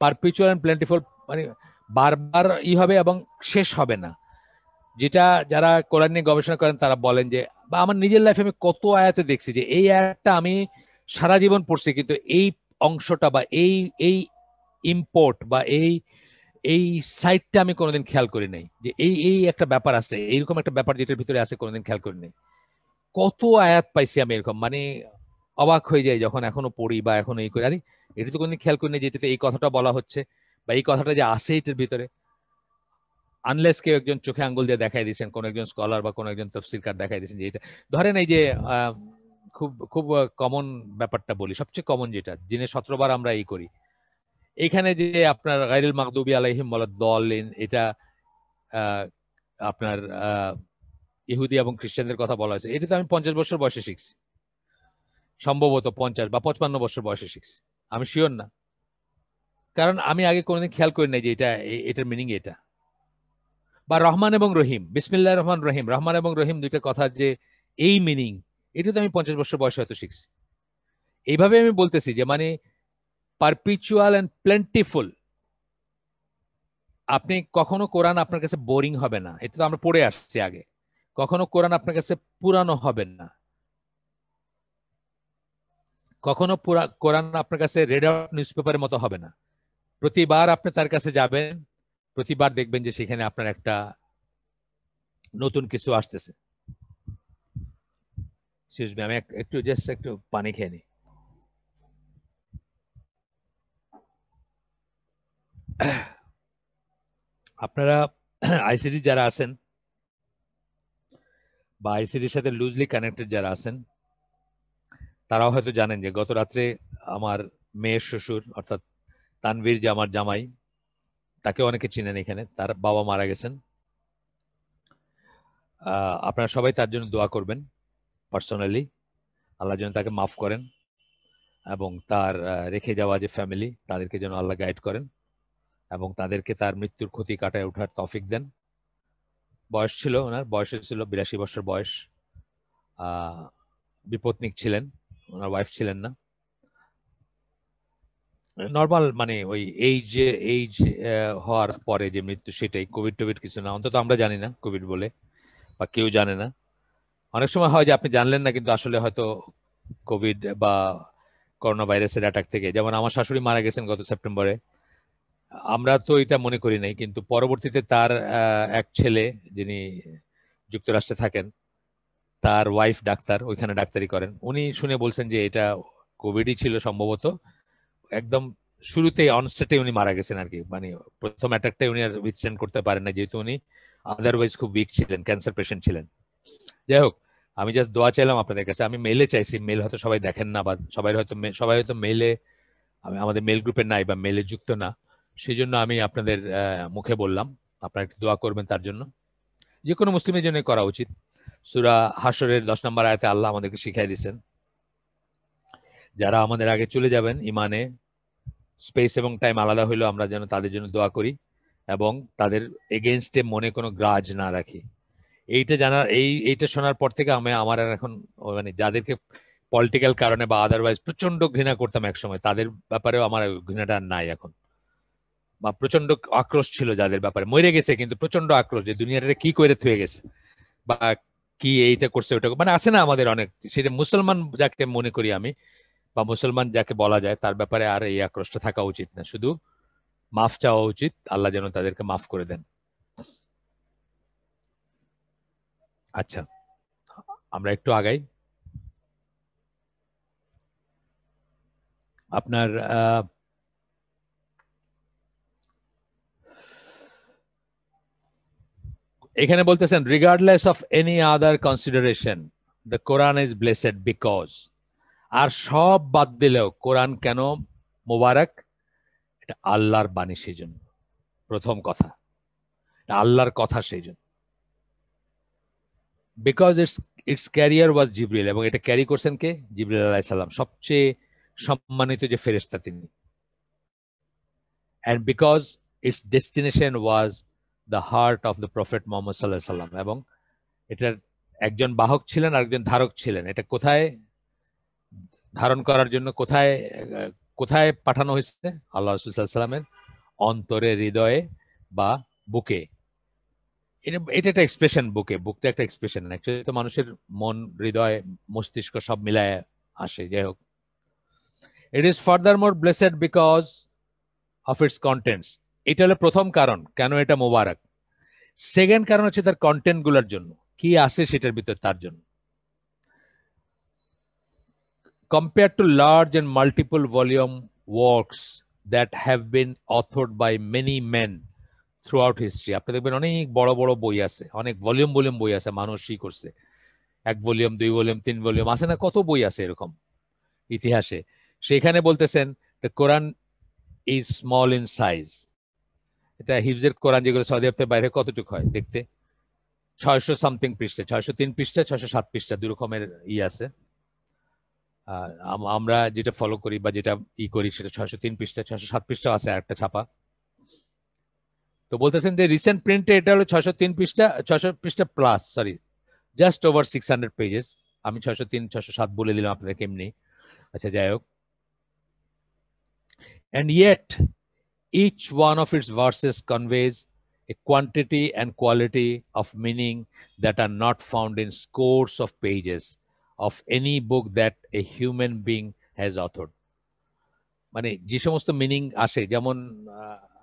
পারপেচুয়াল অ্যান্ড প্ল্যান্টিফুল মানে বারবার হবে এবং শেষ হবে না। যেটা যারা কোরআন নিয়ে গবেষণা করেন তারা বলেন যে, বা আমার নিজের লাইফে আমি কত আয়াতে দেখছি যে এই আয়াতটা আমি সারা জীবন পড়ছি, কিন্তু এই অংশটা বা এই এই ইম্পোর্ট বা এই এই সাইডটা আমি কোনোদিন খেয়াল করি নাই, যে এই এই একটা ব্যাপার আছে, এইরকম একটা ব্যাপার যেটার ভিতরে আছে, কোনোদিন খেয়াল করি নাই। কত আয়াত পাইছি আমি এরকম, মানে অবাক হয়ে যায় যখন এখনো পড়ি বা এখনো এই করি, আরে এটা তো কোনোদিন খেয়াল করি না যে এটাতে এই কথাটা বলা হচ্ছে, বা এই কথাটা যে আছে এটার ভিতরে। আনলেস কেউ একজন চোখে আঙ্গুল দিয়ে দেখাই দিয়েছেন, কোন একজন স্কলার বা কোন একজন তফসিরকার দেখাই দিয়েছেন যে এটা, ধরেন এই যে খুব খুব কমন ব্যাপারটা বলি, সবচেয়ে কমন যেটা, দিনে 17 বার আমরা এই করি, এখানে যে আপনার গায়রুল মাগদুবি আলাইহিম ওয়ালাদ-দাল্লিন, এটা আপনার ইহুদি এবং খ্রিস্টানদের কথা বলা হয়েছে, এটা তো আমি 50 বছর বয়সে শিখছি, সম্ভবত 50 বা 55 বছর বয়সে শিখছি, আমি শিওর না, কারণ আমি আগে কোনোদিন খেয়াল করি নাই যে এটা, এটার মিনিং এটা। বা রহমান এবং রহিম, বিসমিল্লাহির রহমান রহিম, রহমান এবং রহিম দুইটা কথার যে এই মিনিং, এটা তো আমি 50 বছর বয়সে হয়তো শিখছি। এইভাবে আমি বলতেছি যে মানে পারপিচুয়াল অ্যান্ড প্লেন্টিফুল। আপনি কখনো কোরআন আপনার কাছে বোরিং হবে না, এটা তো আমরা পড়ে আসছি আগে। কখনো কোরআন আপনার কাছে পুরানো হবে না, কখনো কোরআন আপনার কাছে রেড আউট নিউজ পেপারের মতো হবে না। প্রতিবার আপনি তার কাছে যাবেন, প্রতিবার দেখবেন যে সেখানে আপনার একটা নতুন কিছু আসতেছে। আমি একটু জাস্ট একটু পানি খেয়ে নিই। আপনারা আইসিডি যারা আছেন বা আইসিডির সাথে লুজলি কানেক্টেড যারা আছেন, তারাও হয়তো জানেন যে গত রাত্রে আমার মেয়ের শ্বশুর, অর্থাৎ তানভীর, যে আমার জামাই, তাকে অনেকে চিনেন এখানে, তার বাবা মারা গেছেন। আপনারা সবাই তার জন্য দোয়া করবেন পার্সোনালি, আল্লাহ যেন তাকে মাফ করেন, এবং তার রেখে যাওয়া যে ফ্যামিলি, তাদেরকে যেন আল্লাহ গাইড করেন, এবং তাদেরকে তার মৃত্যুর ক্ষতি কাটায় ওঠার তৌফিক দেন। বয়স ছিল, ওনার বয়স ছিল 82 বছর বয়স। বিপত্নিক ছিলেন, ওনার ওয়াইফ ছিলেন না। নর্মাল মানে ওই এইজ হওয়ার পরে যে মৃত্যু, সেটাই, কোভিড টোভিড কিছু না, অন্তত আমরা জানি না কোভিড বলে, বা কেউ জানে না। অনেক সময় হয় যে আপনি জানলেন না, কিন্তু আসলে হয়তো কোভিড বা করোনা ভাইরাসের অ্যাটাক থেকে। যেমন আমার শাশুড়ি মারা গেছেন গত সেপ্টেম্বরে। আমরা তো এটা মনে করি নাই, কিন্তু পরবর্তীতে তার এক ছেলে, যিনি যুক্তরাষ্ট্রে থাকেন, তার ওয়াইফ ডাক্তার, ওইখানে ডাক্তারি করেন, উনি শুনে বলছেন যে এটা কোভিডই ছিল সম্ভবত। একদম শুরুতেই অনসেটে উনি মারা গেছেন আর কি, মানে প্রথম অ্যাটাকটাই উনি আর উইথস্ট্যান্ড করতে পারেন না, যেহেতু উনি আদারওয়াইজ খুব উইক ছিলেন, ক্যান্সার পেশেন্ট ছিলেন। যাই হোক, আমি জাস্ট দোয়া চাইলাম আপনাদের কাছে। আমি মেলে চাইছি, মেল হয়তো সবাই দেখেন না, বা সবাই হয়তো মেলে, আমাদের মেল গ্রুপে নাই বা মেলে যুক্ত না, সেই জন্য আমি আপনাদের মুখে বললাম, আপনারা একটু দোয়া করবেন তার জন্য। যে কোনো মুসলিমের জন্য করা উচিত। সূরা হাশরের 10 নম্বর আয়াতে আল্লাহ আমাদেরকে শিখাই দিয়েছেন, যারা আমাদের আগে চলে যাবেন ইমানে, স্পেস এবং টাইম আলাদা হইলেও আমরা যেন তাদের জন্য দোয়া করি এবং তাদের এগেনস্টে মনে কোনো গ্রাজ না রাখি। এইটা শোনার পর থেকে আমার আর এখন মানে যাদেরকে পলিটিক্যাল কারণে বা আদারওয়াইজ প্রচন্ড ঘৃণা করতাম একসময়, তাদের ব্যাপারেও আমার ঘৃণাটা আর নাই এখন। বা প্রচন্ড আক্রোশ ছিল যাদের ব্যাপারে, মরে গেছে কিন্তু প্রচন্ড আক্রোশ যে দুনিয়াটা কি করে থুয়ে গেছে, বা কি এইটা করছে ওটা, মানে আছে না আমাদের অনেক, সেটা মুসলমান যাকে মনে করি আমি, বা মুসলমান যাকে বলা যায়, তার ব্যাপারে আর এই আক্রোশটা থাকা উচিত না। শুধু মাফ চাওয়া উচিত, আল্লাহ যেন তাদেরকে মাফ করে দেন। আচ্ছা, আমরা একটু আগাই। আপনার এখানে বলতেছেন, regardless of any other consideration the Quran is blessed because, আর সব বাদ দিলেও কোরআন কেন মোবারক? এটা আল্লাহর বাণী, সেই জন্য। প্রথম কথা, এটা আল্লাহর কথা, সেই জন্য। বিকজ ইটস ক্যারিয়ার ওয়াজ জিবরিল, এবং এটা ক্যারি করছেন কে? জিবরিল আলাইহিস সালাম, সবচেয়ে সম্মানিত যে ফেরেশতা তিনি। And because it's destination was the heart of the prophet Mohammad সাল্লাহ সাল্লাম, এবং এটার একজন বাহক ছিলেন আর একজন ধারক ছিলেন। এটা কোথায় ধারণ করার জন্য, কোথায় কোথায় পাঠানো হয়েছে? আল্লাহ রাসূল সাল্লাল্লাহু আলাইহি ওয়াসাল্লামের অন্তরে, হৃদয়ে বা বুকে। এটা একটা এক্সপ্রেশন, বুকটা একটা এক্সপ্রেশন, অ্যাকচুয়ালি তো মানুষের মন, হৃদয়, মস্তিষ্ক সব মিলায় আসে। যাই হোক, it is further more blessed because of its contents. এটা হলো প্রথম কারণ কেন এটা মোবারক। সেকেন্ড কারণ হচ্ছে তার কন্টেন্ট গুলার জন্য, কি আছে সেটার ভিতর, তার জন্য। Compared to large and multiple volume works that have been authored by many men throughout history, আপনি দেখবেন অনেক বড় বড় বই আছে, অনেক ভলিউম ভলিউম বই আছে, মানুষই করছে, 1 ভলিউম, 2 ভলিউম, 3 ভলিউম, আছে না, কত বই আছে এরকম ইতিহাসে। সেখানে বলতেছেন the Quran is small in size. এটা হিফজের কোরআন যেগুলো সৌদি আরবের বাইরে কতটুকু হয় দেখতে, 600 সামথিং পৃষ্ঠা, 603 পৃষ্ঠা, 607 পৃষ্ঠা, দুই রকমের আছে। আমরা যেটা ফলো করি বা যেটা করি সেটা 603 পৃষ্ঠা, 607 পৃষ্ঠা আছে একটা ছাপা। তো বলতেছেন যে রিসেন্ট প্রিন্টে এটা হলো 603 পৃষ্ঠা, 600 পৃষ্ঠা plus, sorry, just over 600 pages. আমি 603 607 বলে দিলাম আপনাদেরকে এমনি। আচ্ছা, যাই হোক, and yet each one of its verses conveys a quantity and quality of meaning that are not found in scores of pages of any book that a human being has authored. মানে যে সমস্ত মিনিং আসে, যেমন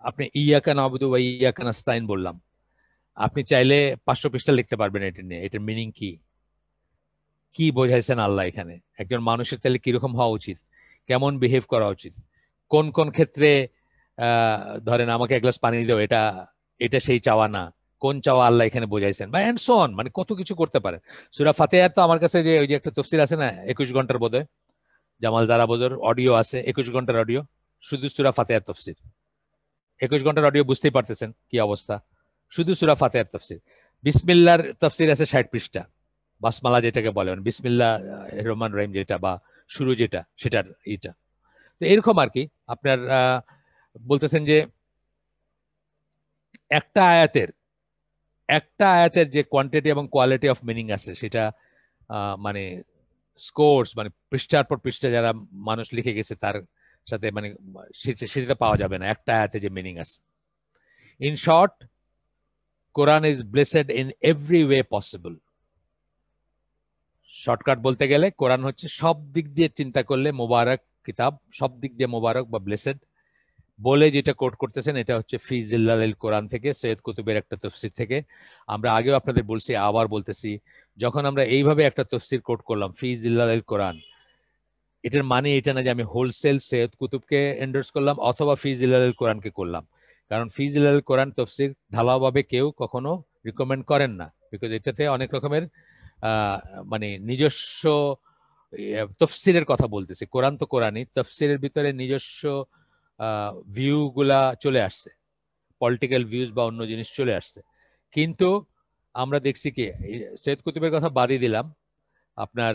আপনি ইয়াকা নাবুদু বা ইয়াকা নাস্তাইন বললাম, আপনি চাইলে 500 পৃষ্ঠা লিখতে পারবেন এটা নিয়ে, এটার মিনিং কি, কি বোঝাইছেন আল্লাহ এখানে, একজন মানুষের তাহলে কিরকম হওয়া উচিত, কেমন বিহেভ করা উচিত, কোন কোন ক্ষেত্রে ধরেন আমাকে এক গ্লাস পানি দাও, এটা এটা সেই চাওয়া না, কোন চাওয়া আল্লাহ এখানে বোঝাইছেন, বা এন্ড সো অন, মানে কত কিছু করতে পারে। সূরা ফাতিহার তো আমার কাছে যে ওই যে একটা তাফসীর আছে না, 21 ঘন্টার বোধহয়, জামাল জারাবজর অডিও আছে, 21 ঘন্টার অডিও, শুধু সূরা ফাতিহার তাফসীর। 21 ঘন্টার অডিও, বুঝতেই পারতেছেন কি অবস্থা, শুধু সূরা ফাতিহার তাফসীর। বিসমিল্লাহর তাফসীর আছে 60 পৃষ্ঠা, বাসমালা যেটাকে বলে, মানে বিসমিল্লাহ রহমান রহিম যেটা, বা শুরু যেটা, সেটার এটা। তো এরকম আর কি। আপনার বলতেছেন যে একটা আয়াতের যে কোয়ান্টিটি এবং কোয়ালিটি অফ মিনিং আছে, সেটা মানে স্কোর্স, মানে পৃষ্ঠার পর পৃষ্ঠা যারা মানুষ লিখে গেছে তার সাথে, মানে সেটা পাওয়া যাবে না একটা আয়াতে যে মিনিং আছে। In short, Quran is blessed in every way possible. Shortcut বলতে গেলে কোরআন হচ্ছে সব দিক দিয়ে চিন্তা করলে মোবারক কিতাব, সব দিক দিয়ে মোবারক বা ব্লেসেড বলে যেটা কোট করতেছেন এটা হচ্ছে ফি জিল্লালিল কোরআন থেকে, সৈয়দ কুতুবের একটা তফসির থেকে। আমরা আগেও আপনাদের বলছি, আবার বলতেছি, যখন আমরা এইভাবে একটা তফসির কোট করলাম ফি জিল্লালিল কোরআন, এটার মানে এটা না যে আমি হোলসেল সৈয়দ কুতুবকে এন্ডোর্স করলাম অথবা ফি জিল্লালিল কোরআনকে করলাম। কারণ ফি জিল্লালিল কোরআন তফসির ঢালাওভাবে কেউ কখনো রিকমেন্ড করেন না, বিকজ এটাতে অনেক রকমের মানে নিজস্ব তফসিরের কথা বলতেছি। কোরআন তো কোরআনই, তফসিরের ভিতরে নিজস্ব ভিউ গুলা চলে আসছে, পলিটিক্যাল ভিউজ বা অন্য জিনিস চলে আসছে। কিন্তু আমরা দেখছি কি, সৈয়দ কুতুবের কথা বাদই দিলাম, আপনার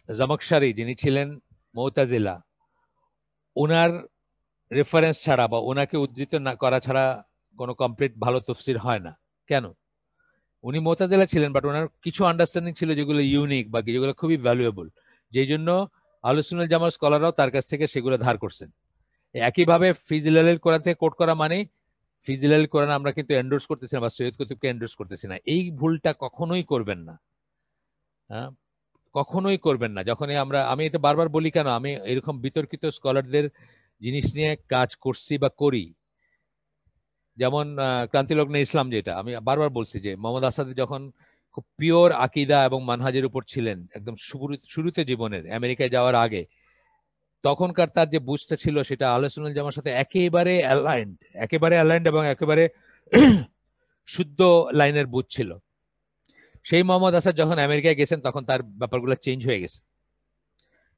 জামাকশারি যিনি ছিলেন মুতাজিলা, ওনার রেফারেন্স ছাড়া বা ওনাকে উদ্ধৃত না করা ছাড়া কোনো কমপ্লিট ভালো তফসির হয় না। কেন? উনি মুতাজিলা ছিলেন, বাট ওনার কিছু আন্ডারস্ট্যান্ডিং ছিল যেগুলো ইউনিক বা যেগুলো খুবই ভ্যালুয়েবল, যেই জন্য আহলে সুন্নাত জামাত স্কলাররাও তার কাছ থেকে সেগুলো ধার করছেন। একইভাবে ফিজিলালের কোরআন থেকে কোট করা মানে ফিজিলালের কোরআন আমরা কিন্তু এন্ডোর্স করতেছি না বা সৈয়দ কুতুবকে এন্ডোর্স করতেছি না। এই ভুলটা কখনোই করবেন না, হ্যাঁ, কখনোই করবেন না। যখনই আমি এটা বারবার বলি, কেন আমি এরকম বিতর্কিত স্কলারদের জিনিস নিয়ে কাজ করছি বা করি, যেমন ক্রান্তিলগ্নে ইসলাম, যেটা আমি বারবার বলছি যে মোহাম্মদ আসাদ যখন খুব পিওর আকিদা এবং মানহাজের উপর ছিলেন একদম শুরুতে জীবনের, আমেরিকায় যাওয়ার আগে, তখনকার তার যে বুঝটা ছিল সেটা আহলে সুন্নাত জামার সাথে একেবারে অ্যালাইন্ড এবং একেবারে শুদ্ধ লাইনের বুঝ ছিল। সেই মোহাম্মদ আসাদ যখন আমেরিকায় গেছেন তখন তার ব্যাপারগুলো চেঞ্জ হয়ে গেছে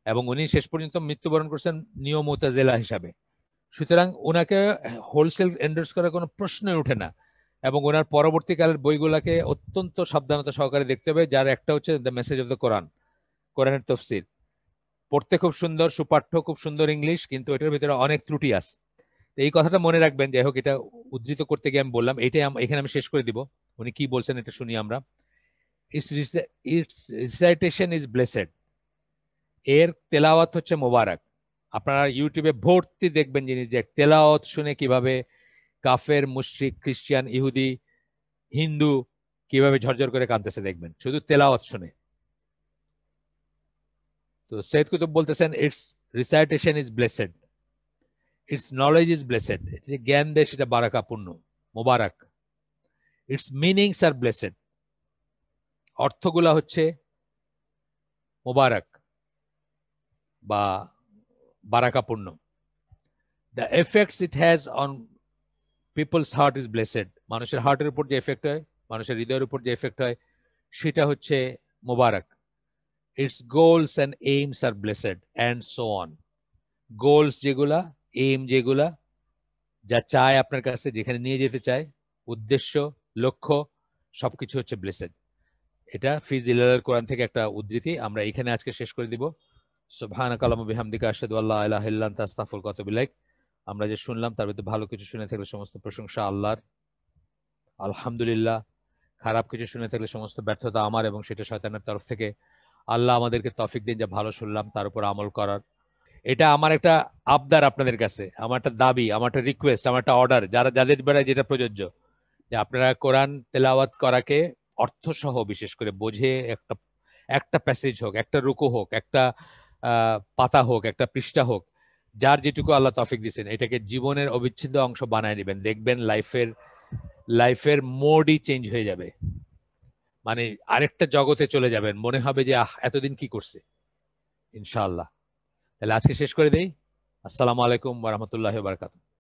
এবং উনি শেষ পর্যন্ত মৃত্যুবরণ করছেন নিও মুতাজিলা হিসাবে। সুতরাং ওনাকে হোলসেল এন্ডোর্স করার কোনো প্রশ্নই ওঠে না, এবং ওনার পরবর্তীকালের বইগুলাকে অত্যন্ত সাবধানতা সহকারে দেখতে হবে, যার একটা হচ্ছে দ্য মেসেজ অফ দ্য কোরআন, কোরআনের তফসির, পড়তে খুব সুন্দর, সুপাঠ্য, খুব সুন্দর ইংলিশ, কিন্তু এটার ভিতরে অনেক ত্রুটি আছে। এই কথাটা মনে রাখবেন। যাই হোক, এটা উদ্ধৃত করতে গিয়ে আমি বললাম, এটাই এখানে আমি শেষ করে দিব। উনি কি বলছেন এটা শুনি আমরা। ইটস রিসাইটেশন ইজ ব্লেসেড, এর তেলাওয়াত হচ্ছে মোবারক। আপনারা ইউটিউবে ভর্তি দেখবেন জিনিস, যে তেলাওয়াত শুনে কিভাবে কাফের, মুশরিক, খ্রিস্টান, ইহুদি, হিন্দু কিভাবে ঝরঝর করে কাঁদতেছে দেখবেন শুধু তেলাওয়াত শুনে। তো সৈয়দ কুতুব বলতেছেন its recitation is blessed, its knowledge is blessed, যে জ্ঞান দেয় সেটা বারাকাপূর্ণ, মোবারক। ইটস মিনিংস আর ব্লেসেড, অর্থগুলা হচ্ছে মোবারক বা বারাকাপূর্ণ। The effects it has on people's heart is blessed, মানুষের হার্টের উপর যে এফেক্ট হয়, মানুষের হৃদয়ের উপর যে এফেক্ট হয়, সেটা হচ্ছে মোবারক। Its goals and aims are blessed and so on, goals যেগুলা, এইম যেগুলা, যা চায় আপনার কাছে, যেখানে নিয়ে যেতে চায়, উদ্দেশ্য, লক্ষ্য, সবকিছু হচ্ছে ব্লেসেড। এটা ফিজিলাল কোরআন থেকে একটা উদ্ধৃতি। আমরা এখানে আজকে শেষ করে দিব। সুবহানাকা আল্লাহুম্মা বিহামদিকা আশহাদু আল্লা ইলাহা ইল্লা আনতা আস্তাগফিরুকা ওয়া আতুবু ইলাইক। আমরা যে শুনলাম তার ভিতরে ভালো কিছু শুনে থাকলে সমস্ত প্রশংসা আল্লাহর, আলহামদুলিল্লাহ। খারাপ কিছু শুনে থাকলে সমস্ত ব্যর্থতা আমার এবং সেটা শয়তানের তরফ থেকে। আল্লাহ আমাদেরকে তৌফিক দিন, যা ভালো শুনলাম তার উপর আমল করার। এটা আমার একটা আবদার আপনাদের কাছে, আমার একটা দাবি, আমার একটা রিকোয়েস্ট, আমার একটা অর্ডার, যাদের বেলায় যেটা প্রযোজ্য, যে আপনারা কোরআন তেলাওয়াত করাকে অর্থসহ বিশেষ করে বোঝে, একটা প্যাসেজ হোক, একটা রুকু হোক, একটা পাতা হোক, একটা পৃষ্ঠা হোক, যার যেটুকু আল্লাহ তৌফিক দিয়েছেন, এটাকে জীবনের অবিচ্ছেদ্য অংশ বানায় নেবেন। দেখবেন লাইফের মোডই চেঞ্জ হয়ে যাবে, মানে আরেকটা জগতে চলে যাবেন, মনে হবে যে এতদিন কি করছে, ইনশাআল্লাহ। তাহলে আজকে শেষ করে দেই। আসসালামু আলাইকুম ওয়া রাহমাতুল্লাহি ওয়া বারাকাতুহু।